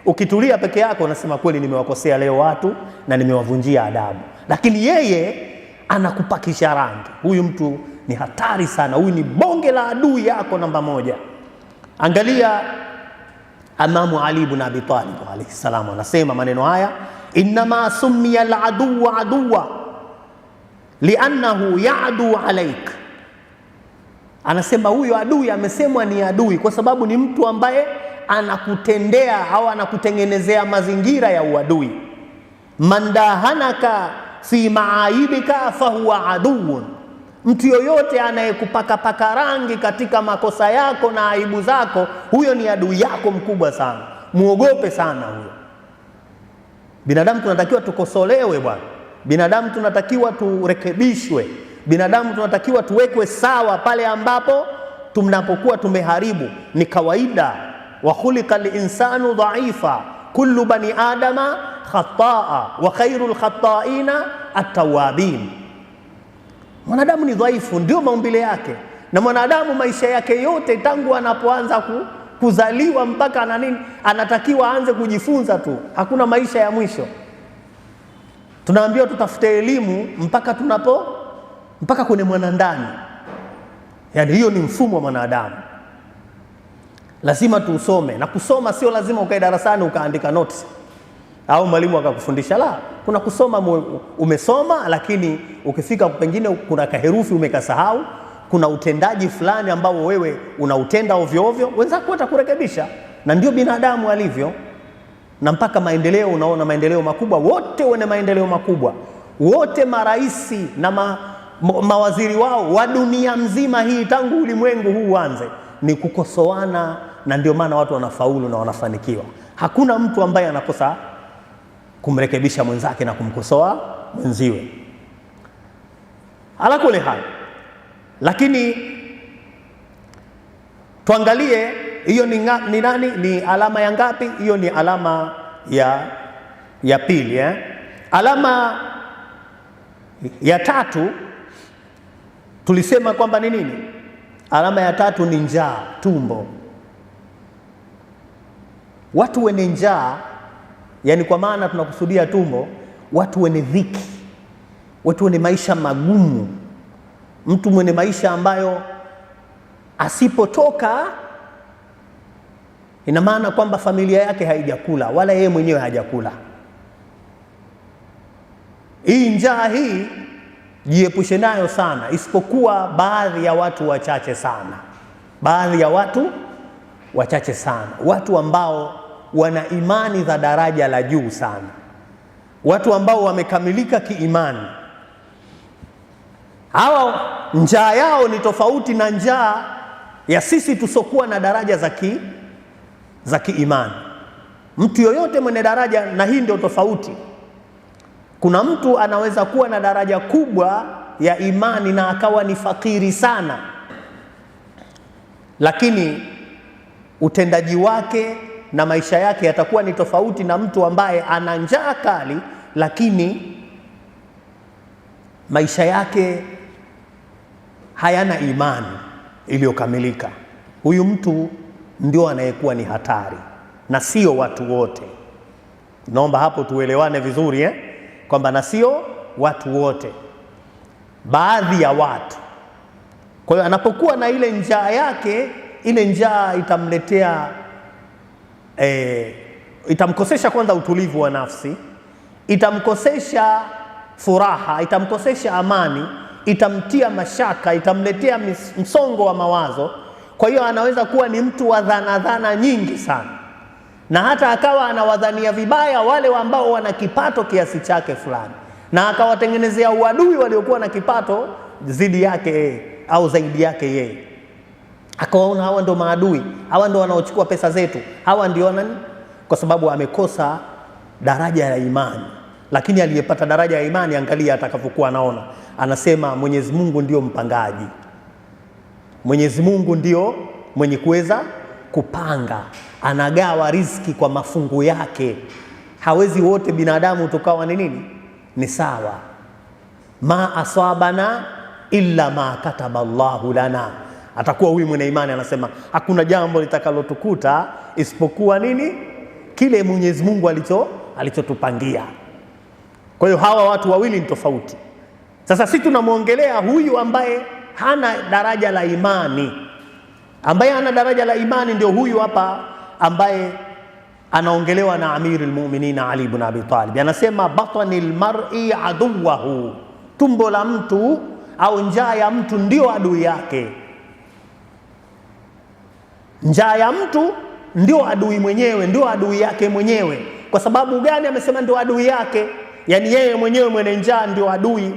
Ukitulia peke yako unasema kweli nimewakosea leo watu na nimewavunjia adabu, lakini yeye anakupakisha rangi. Huyu mtu ni hatari sana, huyu ni bonge la adui yako namba moja. Angalia Imamu Ali ibn Abi Talib alayhi salam anasema maneno haya, innama summiya al-aduwa aduwa liannahu ya'du alayk. Anasema huyo adui amesemwa ni adui kwa sababu ni mtu ambaye anakutendea au anakutengenezea mazingira ya uadui. Man dahanaka fi maaibika fahuwa aduun, mtu yoyote anayekupaka rangi katika makosa yako na aibu zako, huyo ni adui yako mkubwa sana. Muogope sana huyo. Binadamu tunatakiwa tukosolewe bwana, binadamu tunatakiwa turekebishwe, binadamu tunatakiwa tuwekwe sawa pale ambapo tunapokuwa tumeharibu. Ni kawaida, wa khuliqal insanu dhaifa kullu bani adama khataa wa khairul khataina at-tawabin. Mwanadamu ni dhaifu, ndio maumbile yake, na mwanadamu maisha yake yote tangu anapoanza kuzaliwa mpaka na nini anatakiwa aanze kujifunza tu, hakuna maisha ya mwisho. Tunaambiwa tutafute elimu mpaka kwenye mwanandani. Yaani hiyo ni mfumo wa mwanadamu, lazima tuusome. Na kusoma sio lazima ukae darasani ukaandika notes au mwalimu akakufundisha, la, kuna kusoma umesoma, lakini ukifika pengine kuna kaherufi umekasahau, kuna utendaji fulani ambao wewe unautenda ovyo ovyo, wenzako watakurekebisha. Na ndio binadamu alivyo. Na mpaka maendeleo, unaona maendeleo makubwa, wote wana maendeleo makubwa, wote maraisi na mawaziri wao wa dunia mzima hii tangu ulimwengu huu uanze ni kukosoana, na ndio maana watu wanafaulu na wanafanikiwa. Hakuna mtu ambaye anakosa kumrekebisha mwenzake na kumkosoa mwenziwe. Ala kule hali. Lakini tuangalie hiyo ni nani, ni alama ya ngapi? Hiyo ni alama ya pili. Alama ya tatu tulisema kwamba ni nini? Alama ya tatu ni njaa, tumbo. Watu wenye njaa, yani kwa maana tunakusudia tumbo, watu wenye dhiki, watu wenye maisha magumu, mtu mwenye maisha ambayo asipotoka ina maana kwamba familia yake haijakula wala yeye mwenyewe hajakula. Hii njaa hii jiepushe nayo sana, isipokuwa baadhi ya watu wachache sana. Baadhi ya watu wachache sana, watu ambao wana imani za daraja la juu sana, watu ambao wamekamilika kiimani. Hawa njaa yao ni tofauti na njaa ya sisi tusokuwa na daraja za kiimani. Mtu yoyote mwenye daraja, na hii ndio tofauti. Kuna mtu anaweza kuwa na daraja kubwa ya imani na akawa ni fakiri sana, lakini utendaji wake na maisha yake yatakuwa ni tofauti na mtu ambaye ana njaa kali lakini maisha yake hayana imani iliyokamilika. Huyu mtu ndio anayekuwa ni hatari, na sio watu wote. Naomba hapo tuelewane vizuri kwamba na sio watu wote, baadhi ya watu. Kwa hiyo anapokuwa na ile njaa yake, ile njaa itamletea itamkosesha kwanza utulivu wa nafsi, itamkosesha furaha, itamkosesha amani, itamtia mashaka, itamletea msongo wa mawazo. Kwa hiyo anaweza kuwa ni mtu wa dhana nyingi sana, na hata akawa anawadhania vibaya wale ambao wana kipato kiasi chake fulani, na akawatengenezea uadui waliokuwa na kipato zidi yake au zaidi yake yeye. Akawaona hawa ndo maadui, hawa ndo wanaochukua pesa zetu, hawa ndio nani, kwa sababu amekosa daraja ya imani. Lakini aliyepata daraja ya imani, angalia atakapokuwa anaona, anasema Mwenyezi Mungu ndio mpangaji, Mwenyezi Mungu ndio mwenye kuweza kupanga, anagawa riziki kwa mafungu yake. Hawezi wote binadamu tukawa ni nini, ni sawa. Ma asabana illa ma kataba Allahu lana. Atakuwa huyu mwenye imani anasema hakuna jambo litakalotukuta isipokuwa nini, kile Mwenyezi Mungu alichotupangia. Kwa hiyo hawa watu wawili ni tofauti. Sasa sisi tunamwongelea huyu ambaye hana daraja la imani. Ambaye hana daraja la imani ndio huyu hapa ambaye anaongelewa na Amirul Mu'minin Ali ibn Abi Talib. Anasema batanil mar'i aduwahu, tumbo la mtu au njaa ya mtu ndio adui yake. Njaa ya mtu ndio adui mwenyewe, ndio adui yake mwenyewe. Kwa sababu gani amesema ndio adui yake? Yaani yeye mwenyewe mwenye njaa ndio adui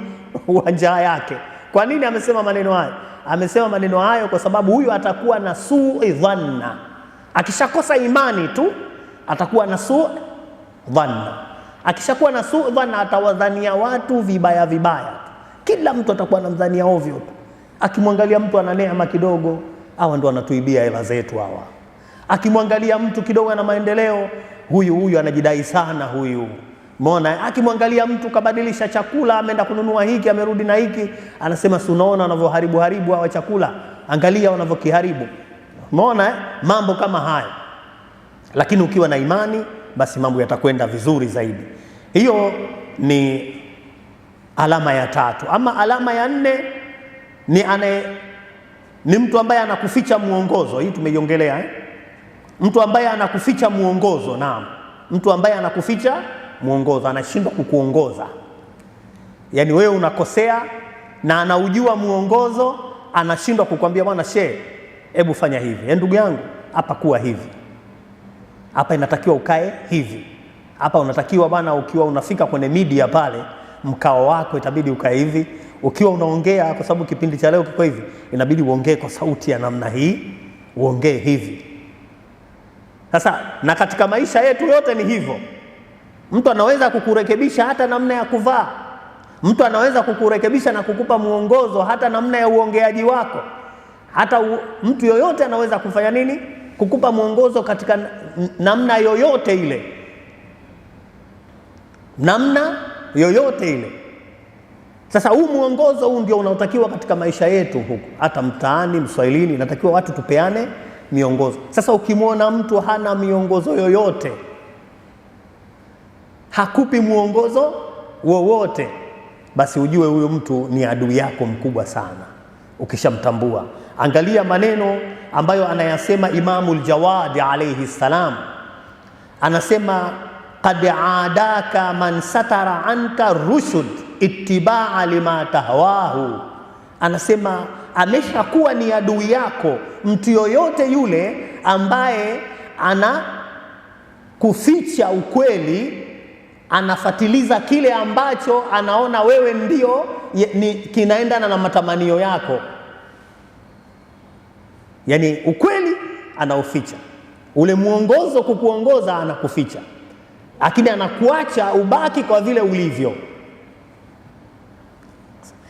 wa njaa yake. Kwa nini amesema maneno hayo? Amesema maneno hayo kwa sababu huyu atakuwa na su'i dhanna. Akishakosa imani tu atakuwa na su'i dhanna. Akishakuwa na su'i dhanna atawadhania watu vibaya vibaya. Kila mtu atakuwa anamdhania ovyo tu. Akimwangalia mtu ana neema kidogo, hawa ndio anatuibia hela zetu hawa. Akimwangalia mtu kidogo ana maendeleo, huyu anajidai sana huyu. Umeona? Akimwangalia mtu kabadilisha chakula, ameenda kununua hiki, amerudi na hiki, anasema si unaona wanavyoharibu hawa chakula, angalia wanavyokiharibu. Umeona? Mambo kama haya. Lakini ukiwa na imani basi mambo yatakwenda vizuri zaidi. Hiyo ni alama ya 3. Ama alama ya 4 ni mtu ambaye anakuficha muongozo. Hii tumeiongelea Mtu ambaye anakuficha muongozo. Naam. Mtu ambaye anakuficha muongozo, anashindwa kukuongoza. Yaani wewe unakosea na anaujua muongozo, anashindwa kukwambia bwana shehe, hebu fanya hivi. Ndugu yangu, hapa kuwa hivi. Hapa inatakiwa ukae hivi. Hapa unatakiwa bwana, ukiwa unafika kwenye media pale, mkao wako itabidi ukae hivi. Ukiwa unaongea, kwa sababu kipindi cha leo kiko hivi, inabidi uongee kwa sauti ya namna hii, uongee hivi. Sasa na katika maisha yetu yote ni hivyo. Mtu anaweza kukurekebisha hata namna ya kuvaa. Mtu anaweza kukurekebisha na kukupa muongozo hata namna ya uongeaji wako. Hata mtu yoyote anaweza kufanya nini? Kukupa muongozo katika namna yoyote ile. Namna yoyote ile. Sasa huu muongozo huu ndio unaotakiwa katika maisha yetu huku. Hata mtaani, mswahilini, inatakiwa watu tupeane miongozo. Sasa ukimwona mtu hana miongozo yoyote, hakupi muongozo wowote, basi ujue huyo mtu ni adui yako mkubwa sana. Ukishamtambua, angalia maneno ambayo anayasema Imamul Jawadi alayhi salam. Anasema qad aadaka man satara anka rushd ittiba'a lima tahwahu. Anasema ameshakuwa ni adui yako mtu yoyote yule ambaye ana kuficha ukweli, anafatiliza kile ambacho anaona wewe ndio kinaendana na matamanio yako. Yaani ukweli anauficha, ule muongozo kukuongoza anakuficha, lakini anakuacha ubaki kwa vile ulivyo.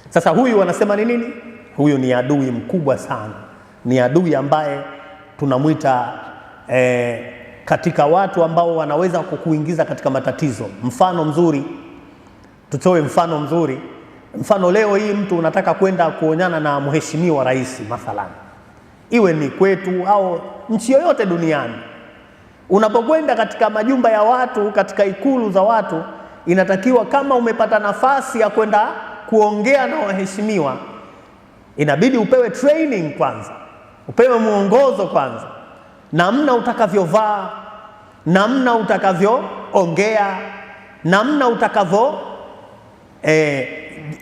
Sasa huyu wanasema ni nini? Huyu ni adui mkubwa sana. Ni adui ambaye tunamwita katika watu ambao wanaweza kukuingiza katika matatizo. Mfano mzuri, tutoe mfano mzuri. Mfano leo hii mtu unataka kwenda kuonyana na mheshimiwa rais mathalan, iwe ni kwetu au nchi yoyote duniani. Unapokwenda katika majumba ya watu, katika ikulu za watu, inatakiwa kama umepata nafasi ya kwenda kuongea na waheshimiwa, inabidi upewe training kwanza, upewe muongozo kwanza, namna utakavyovaa, namna utakavyoongea, namna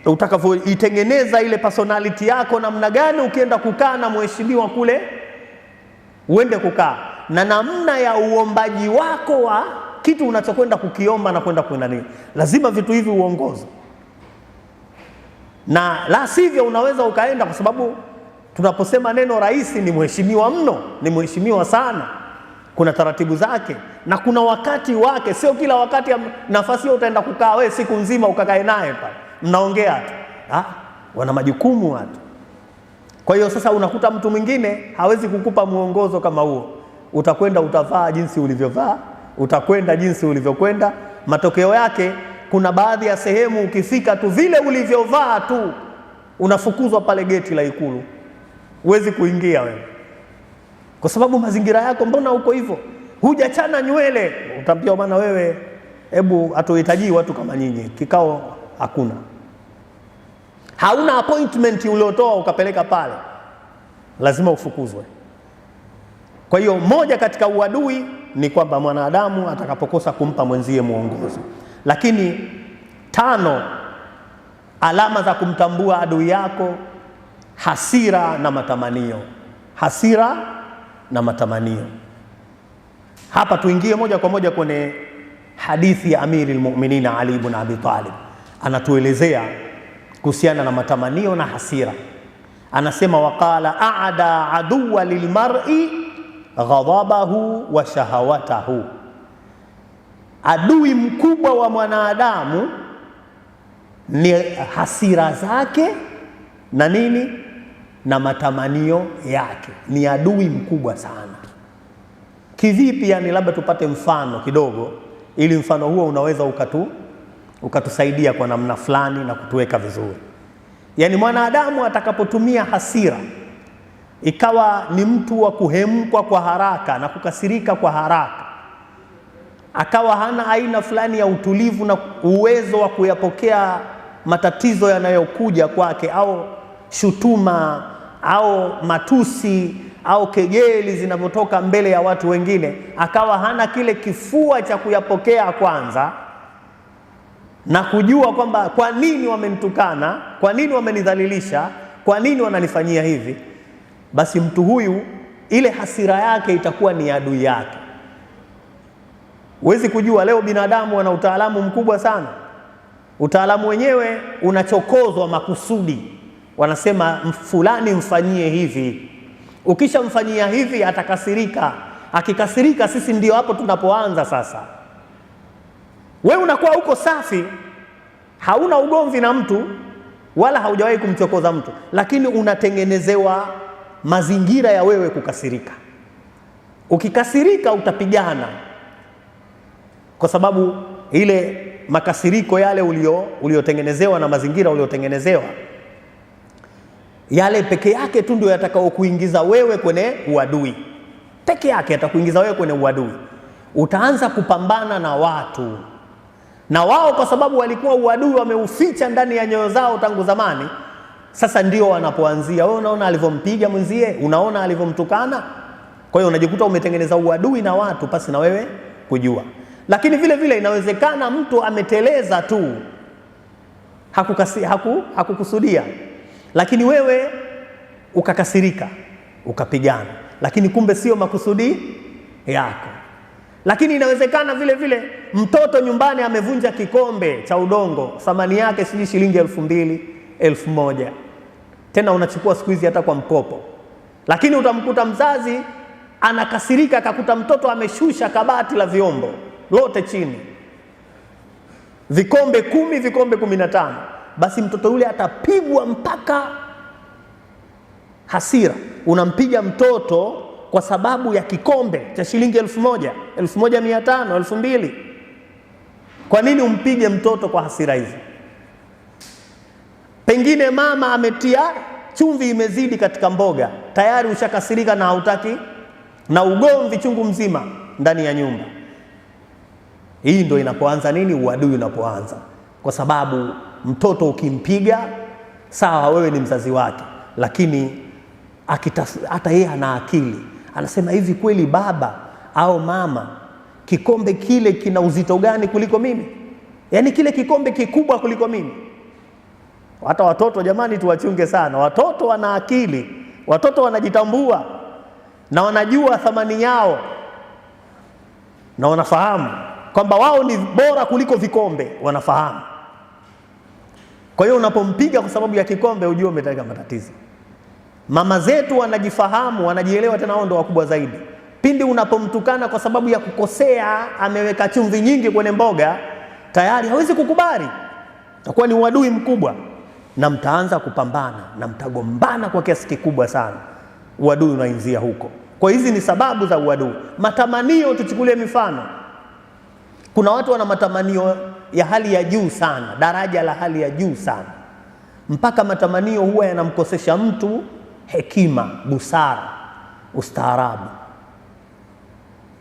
utakavyoitengeneza ile personality yako, namna gani ukienda kukaa na mheshimiwa kule uende kukaa, na namna ya uombaji wako wa kitu unachokwenda kukiomba na kwenda nini. Lazima vitu hivi uongozo, na la sivyo unaweza ukaenda, kwa sababu tunaposema neno rais ni mheshimiwa mno, ni mheshimiwa sana. Kuna taratibu zake na kuna wakati wake. Sio kila wakati nafasi hiyo utaenda kukaa wewe siku nzima ukakae naye pale mnaongea tu. Wana majukumu watu. Kwa hiyo sasa unakuta mtu mwingine hawezi kukupa muongozo kama huo. Utakwenda utavaa jinsi ulivyovaa, utakwenda jinsi ulivyokwenda. Matokeo yake kuna baadhi ya sehemu ukifika tu vile ulivyovaa tu unafukuzwa pale geti la Ikulu. Huwezi kuingia wewe, kwa sababu mazingira yako mbona uko hivyo. hujachana nywele, utaambia bwana wewe, hebu hatuhitaji watu kama nyinyi, kikao hakuna. Hauna appointment uliotoa ukapeleka pale, lazima ufukuzwe. Kwa hiyo moja katika uadui ni kwamba mwanadamu atakapokosa kumpa mwenzie mwongozo. Lakini 5, alama za kumtambua adui yako: hasira na matamanio. Hasira na matamanio. Hapa tuingie moja kwa moja kwenye hadithi ya Amirul Mu'minin Ali ibn Abi Talib. Anatuelezea kuhusiana na matamanio na hasira. Anasema waqala a'da aduwa lilmar'i ghadabahu wa shahawatahu. Adui mkubwa wa mwanadamu ni hasira zake na nini? Na matamanio yake. Ni adui mkubwa sana. Kivipi? Yani labda tupate mfano kidogo, ili mfano huo unaweza ukatusaidia kwa namna fulani na kutuweka vizuri. Yani mwanadamu atakapotumia hasira, ikawa ni mtu wa kuhemkwa kwa haraka na kukasirika kwa haraka, akawa hana aina fulani ya utulivu na uwezo wa kuyapokea matatizo yanayokuja kwake, au shutuma au matusi au kejeli zinavyotoka mbele ya watu wengine, akawa hana kile kifua cha kuyapokea kwanza na kujua kwamba kwa nini wamenitukana, kwa nini wamenidhalilisha, kwa nini wananifanyia hivi, basi mtu huyu ile hasira yake itakuwa ni adui yake. Huwezi kujua, leo binadamu wana utaalamu mkubwa sana. Utaalamu wenyewe unachokozwa makusudi. Wanasema fulani mfanyie hivi, ukishamfanyia hivi atakasirika. Akikasirika, sisi ndio hapo tunapoanza sasa. Wewe unakuwa uko safi, hauna ugomvi na mtu wala haujawahi kumchokoza mtu, lakini unatengenezewa mazingira ya wewe kukasirika. Ukikasirika utapigana, kwa sababu ile makasiriko yale uliotengenezewa na mazingira uliotengenezewa, yale peke yake tu ndio yatakao kuingiza wewe kwenye uadui. Peke yake atakuingiza wewe kwenye uadui. Utaanza kupambana na watu, na wao kwa sababu walikuwa uadui wameuficha ndani ya nyoyo zao tangu zamani, sasa ndio wanapoanzia. Wewe unaona alivyompiga mwenzie, unaona alivyomtukana. Kwa hiyo unajikuta umetengeneza uadui na watu pasi na wewe kujua. Lakini vile vile inawezekana mtu ameteleza tu, hakukusudia, lakini wewe ukakasirika, ukapigana, lakini kumbe sio makusudi yako. Lakini inawezekana vile vile mtoto nyumbani amevunja kikombe cha udongo, thamani yake shilingi 2,000, 1,000. Tena unachukua siku hizi hata kwa mkopo. Lakini utamkuta mzazi anakasirika, akakuta mtoto ameshusha kabati la vyombo lote chini, vikombe 10, vikombe 15. Basi mtoto yule atapigwa mpaka hasira. Unampiga mtoto kwa sababu ya kikombe cha shilingi 1,000, 1,500, 2,000. Kwa nini umpige mtoto kwa hasira hizi? Pengine mama ametia chumvi imezidi katika mboga, tayari ushakasirika na hautaki, na ugomvi chungu mzima ndani ya nyumba. Hii ndio inapoanza nini? Uadui unapoanza. Kwa sababu mtoto ukimpiga, sawa wewe ni mzazi wake, lakini hata yeye ana akili. Anasema hivi, kweli baba au mama, kikombe kile kina uzito gani kuliko mimi? Yaani kile kikombe kikubwa kuliko mimi. Hata watoto jamani, tuwachunge sana. Watoto wana akili, watoto wanajitambua na wanajua thamani yao, na wanafahamu kwamba wao ni bora kuliko vikombe, wanafahamu. Kwa hiyo unapompiga kwa sababu ya kikombe, ujue umetaka matatizo. Mama zetu wanajifahamu, wanajielewa, tena wao ndio wakubwa zaidi. Pindi unapomtukana kwa sababu ya kukosea, ameweka chumvi nyingi kwenye mboga, tayari hawezi kukubali, itakuwa ni uadui mkubwa, na mtaanza kupambana na mtagombana kwa kiasi kikubwa sana. Uadui unaanzia huko. Kwa hizi ni sababu za uadui. Matamanio, tuchukulie mifano. Kuna watu wana matamanio ya hali ya juu sana, daraja la hali ya juu sana, mpaka matamanio huwa yanamkosesha mtu hekima, busara, ustaarabu.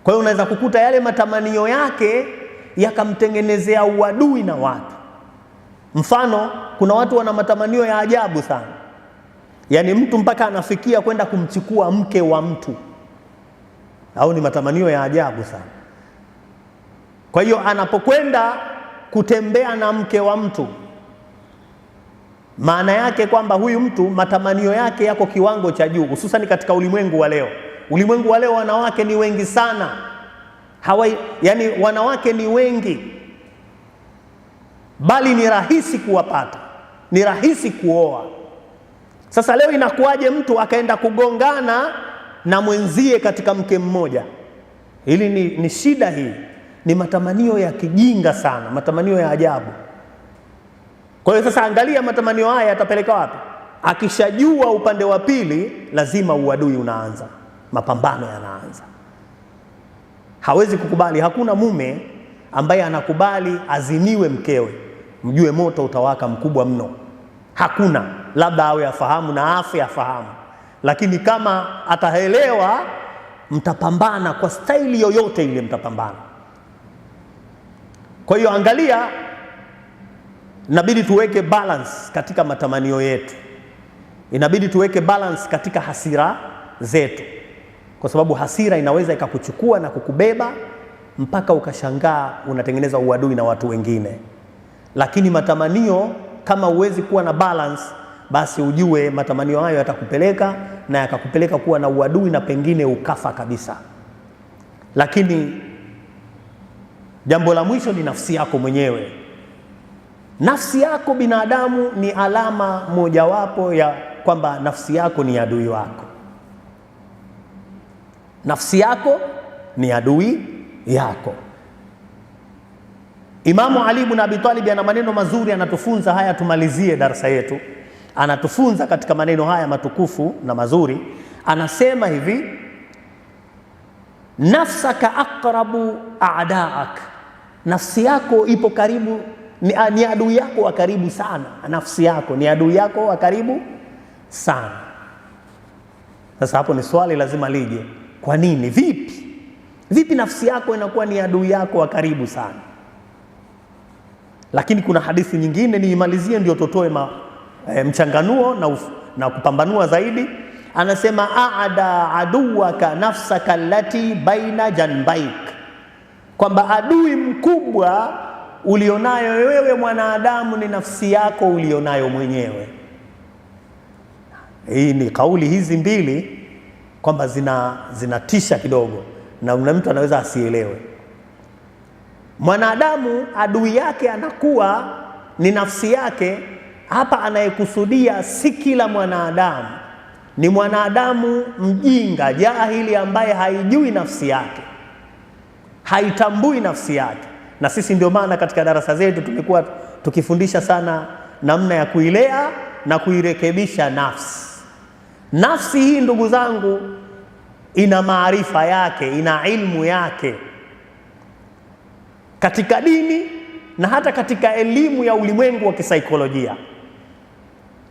Kwa hiyo unaweza kukuta yale matamanio yake yakamtengenezea uadui na watu. Mfano, kuna watu wana matamanio ya ajabu sana, yaani mtu mpaka anafikia kwenda kumchukua mke wa mtu, au ni matamanio ya ajabu sana. Kwa hiyo anapokwenda kutembea na mke wa mtu, maana yake kwamba huyu mtu matamanio yake yako kiwango cha juu, hususan katika ulimwengu wa leo. Ulimwengu wa leo wanawake ni wengi sana, yani wanawake ni wengi, bali ni rahisi kuwapata, ni rahisi kuoa. Sasa leo inakuwaje mtu akaenda kugongana na mwenzie katika mke mmoja? Hili ni shida. Hii ni matamanio ya kijinga sana, matamanio ya ajabu. Kwa hiyo sasa angalia matamanio haya yatapeleka wapi? Akishajua upande wa pili, lazima uadui unaanza, mapambano yanaanza. Hawezi kukubali, hakuna mume ambaye anakubali aziniwe mkewe. Mjue moto utawaka mkubwa mno. Hakuna, labda awe afahamu na afe afahamu, lakini kama ataelewa, mtapambana kwa staili yoyote ile, mtapambana. Kwa hiyo angalia, inabidi tuweke balance katika matamanio yetu, inabidi tuweke balance katika hasira zetu, kwa sababu hasira inaweza ikakuchukua na kukubeba mpaka ukashangaa unatengeneza uadui na watu wengine. Lakini matamanio kama huwezi kuwa na balance, basi ujue matamanio hayo yatakupeleka na yakakupeleka kuwa na uadui na pengine ukafa kabisa. Lakini jambo la mwisho ni nafsi yako mwenyewe. Nafsi yako binadamu ni alama mojawapo ya kwamba nafsi yako ni adui wako. Nafsi yako ni adui yako. Imamu Ali ibn Abi Talib ana maneno mazuri, anatufunza haya. Tumalizie darasa yetu, anatufunza katika maneno haya matukufu na mazuri. Anasema hivi, nafsaka aqrabu a'daak, nafsi yako ipo karibu, ni adui yako wa karibu sana. Nafsi yako ni adui yako wa karibu sana. Sasa hapo ni swali lazima lije, kwa nini? Vipi nafsi yako inakuwa ni adui yako wa karibu sana? Lakini kuna hadithi nyingine niimalizie, ndio tutoe mchanganuo na kupambanua zaidi. Anasema aada aduwaka nafsaka allati baina janbaik, kwamba adui mkubwa ulionayo wewe mwanadamu ni nafsi yako ulionayo mwenyewe. Hii ni kauli hizi mbili kwamba zinatisha kidogo, na mtu anaweza asielewe. Mwanadamu adui yake anakuwa ni nafsi yake. Hapa anayekusudia si kila mwanadamu, ni mwanadamu mjinga jahili ambaye haijui nafsi yake, haitambui nafsi yake. Na sisi ndio maana katika darasa zetu tumekuwa tukifundisha sana namna ya kuilea na kuirekebisha nafsi. Nafsi hii ndugu zangu ina maarifa yake, ina ilmu yake katika dini na hata katika elimu ya ulimwengu wa kisaikolojia.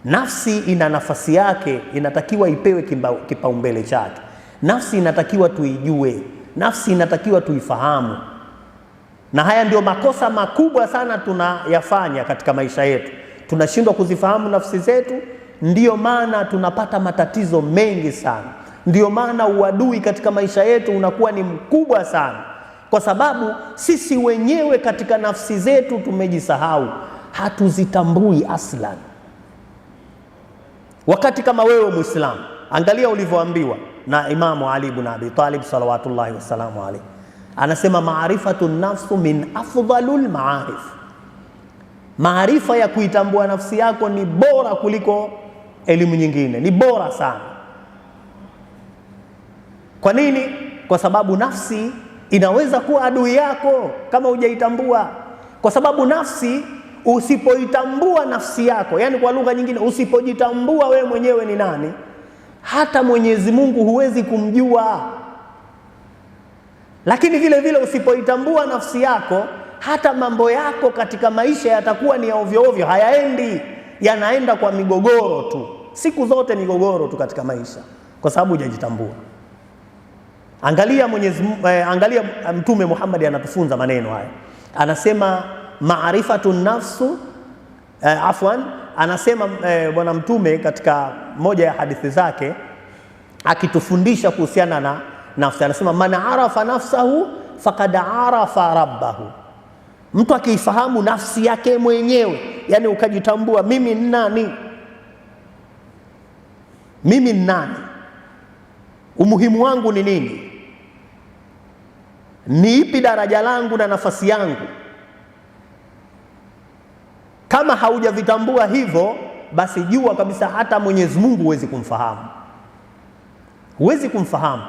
Nafsi ina nafasi yake, inatakiwa ipewe kipaumbele chake. Nafsi inatakiwa tuijue, nafsi inatakiwa tuifahamu. Na haya ndio makosa makubwa sana tunayafanya katika maisha yetu. Tunashindwa kuzifahamu nafsi zetu, ndiyo maana tunapata matatizo mengi sana. Ndiyo maana uadui katika maisha yetu unakuwa ni mkubwa sana, kwa sababu sisi wenyewe katika nafsi zetu tumejisahau, hatuzitambui aslan. Wakati kama wewe Muislamu, angalia ulivyoambiwa na Imamu Ali ibn Abi Talib salawatullahi wasalamu alayhi. Anasema maarifatu nafsu min afdalul maarif, maarifa ya kuitambua nafsi yako ni bora kuliko elimu nyingine, ni bora sana. Kwa nini? Kwa sababu nafsi inaweza kuwa adui yako kama hujaitambua. Kwa sababu nafsi, usipoitambua nafsi yako, yani kwa lugha nyingine, usipojitambua wewe mwenyewe ni nani, hata Mwenyezi Mungu huwezi kumjua. Lakini vile vile usipoitambua nafsi yako, hata mambo yako katika maisha yatakuwa ni ya ovyo ovyo, hayaendi, yanaenda kwa migogoro tu. Siku zote migogoro tu katika maisha, kwa sababu hujajitambua. Angalia angalia Mtume Muhammad anatufunza maneno haya, anasema maarifatun nafsu anasema bwana Mtume katika moja ya hadithi zake akitufundisha kuhusiana na nafsi, anasema man arafa nafsahu faqad arafa rabbahu. Mtu akiifahamu nafsi yake mwenyewe, yani ukajitambua, mimi ni nani, mimi ni nani, umuhimu wangu ni nini, ni ipi daraja langu na nafasi yangu. Kama haujavitambua hivyo, basi jua kabisa hata Mwenyezi Mungu huwezi kumfahamu, huwezi kumfahamu.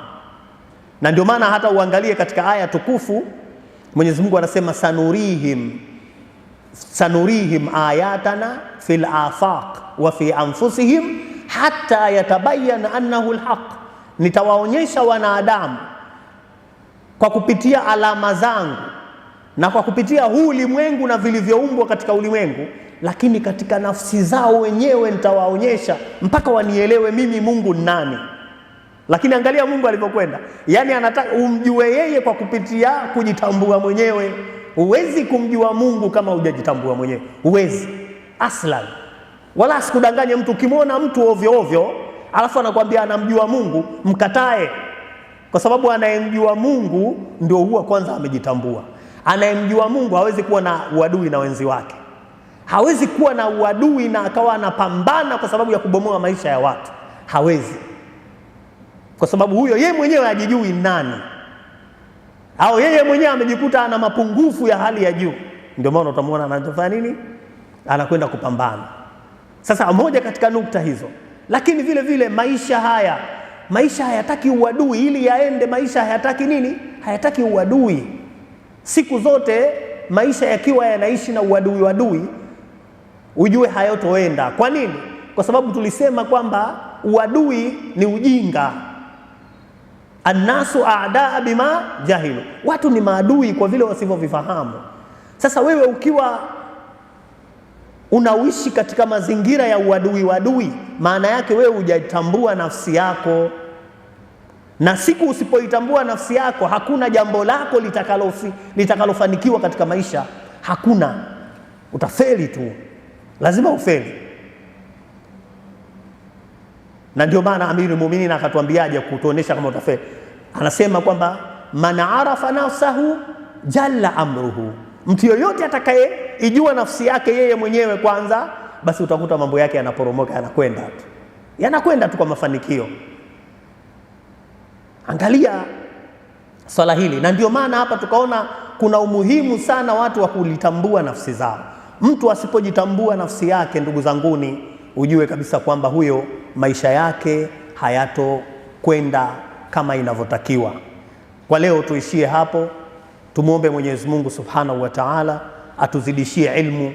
Na ndio maana hata uangalie katika aya tukufu Mwenyezi Mungu anasema sanurihim ayatana fil afaq wa fi anfusihim hatta yatabayyana annahu alhaq, nitawaonyesha wanadamu kwa kupitia alama zangu na kwa kupitia huu ulimwengu na vilivyoumbwa katika ulimwengu, lakini katika nafsi zao wenyewe nitawaonyesha mpaka wanielewe mimi Mungu ni nani. Lakini angalia Mungu alivyokwenda, yani anataka umjue yeye kwa kupitia kujitambua mwenyewe. Huwezi kumjua Mungu kama hujajitambua mwenyewe, huwezi aslan. Wala sikudanganye mtu, ukimwona mtu ovyo ovyo alafu anakuambia anamjua Mungu, mkatae, kwa sababu anayemjua Mungu ndio huwa kwanza amejitambua. Anayemjua Mungu hawezi kuwa na uadui na wenzi wake, hawezi kuwa na uadui na akawa anapambana kwa sababu ya kubomoa maisha ya watu, hawezi, kwa sababu huyo yeye mwenyewe hajijui nani, au yeye mwenyewe amejikuta ana mapungufu ya hali ya juu. Ndio maana utamwona anafanya nini, anakwenda kupambana. Sasa moja katika nukta hizo. Lakini vile vile maisha hayataki uadui ili yaende. Maisha hayataki nini? Hayataki uadui. Siku zote maisha yakiwa yanaishi na uadui, ujue hayotoenda. Kwa nini? Kwa sababu tulisema kwamba uadui ni ujinga. Annasu a'daa bima jahilu, watu ni maadui kwa vile wasivyovifahamu. Sasa wewe ukiwa unaishi katika mazingira ya uadui, maana yake wewe hujatambua nafsi yako, na siku usipoitambua nafsi yako hakuna jambo lako litakalofanikiwa katika maisha, hakuna. Utafeli tu, lazima ufeli. Na ndio maana Amirul Mu'minin akatuambiaje kutuonesha kama utafeli, anasema kwamba man arafa nafsahu jalla amruhu, mtu yoyote atakayeijua nafsi yake yeye mwenyewe kwanza, basi utakuta mambo yake yanaporomoka, yanakwenda tu kwa mafanikio. Angalia swala hili, na ndio maana hapa tukaona kuna umuhimu sana watu wa kulitambua nafsi zao. Mtu asipojitambua nafsi yake, ndugu zanguni, ujue kabisa kwamba huyo maisha yake hayatokwenda kama inavyotakiwa. Kwa leo tuishie hapo. Tumuombe Mwenyezi Mungu Subhanahu wa Ta'ala atuzidishie ilmu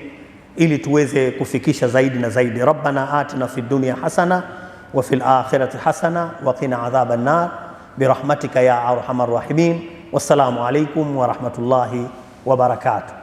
ili tuweze kufikisha zaidi na zaidi. Rabbana atina fid dunya hasana wa fil akhirati hasana wa qina adhaban nar birahmatika ya arhamar rahimin. Wassalamu alaykum wa rahmatullahi wa barakatuh.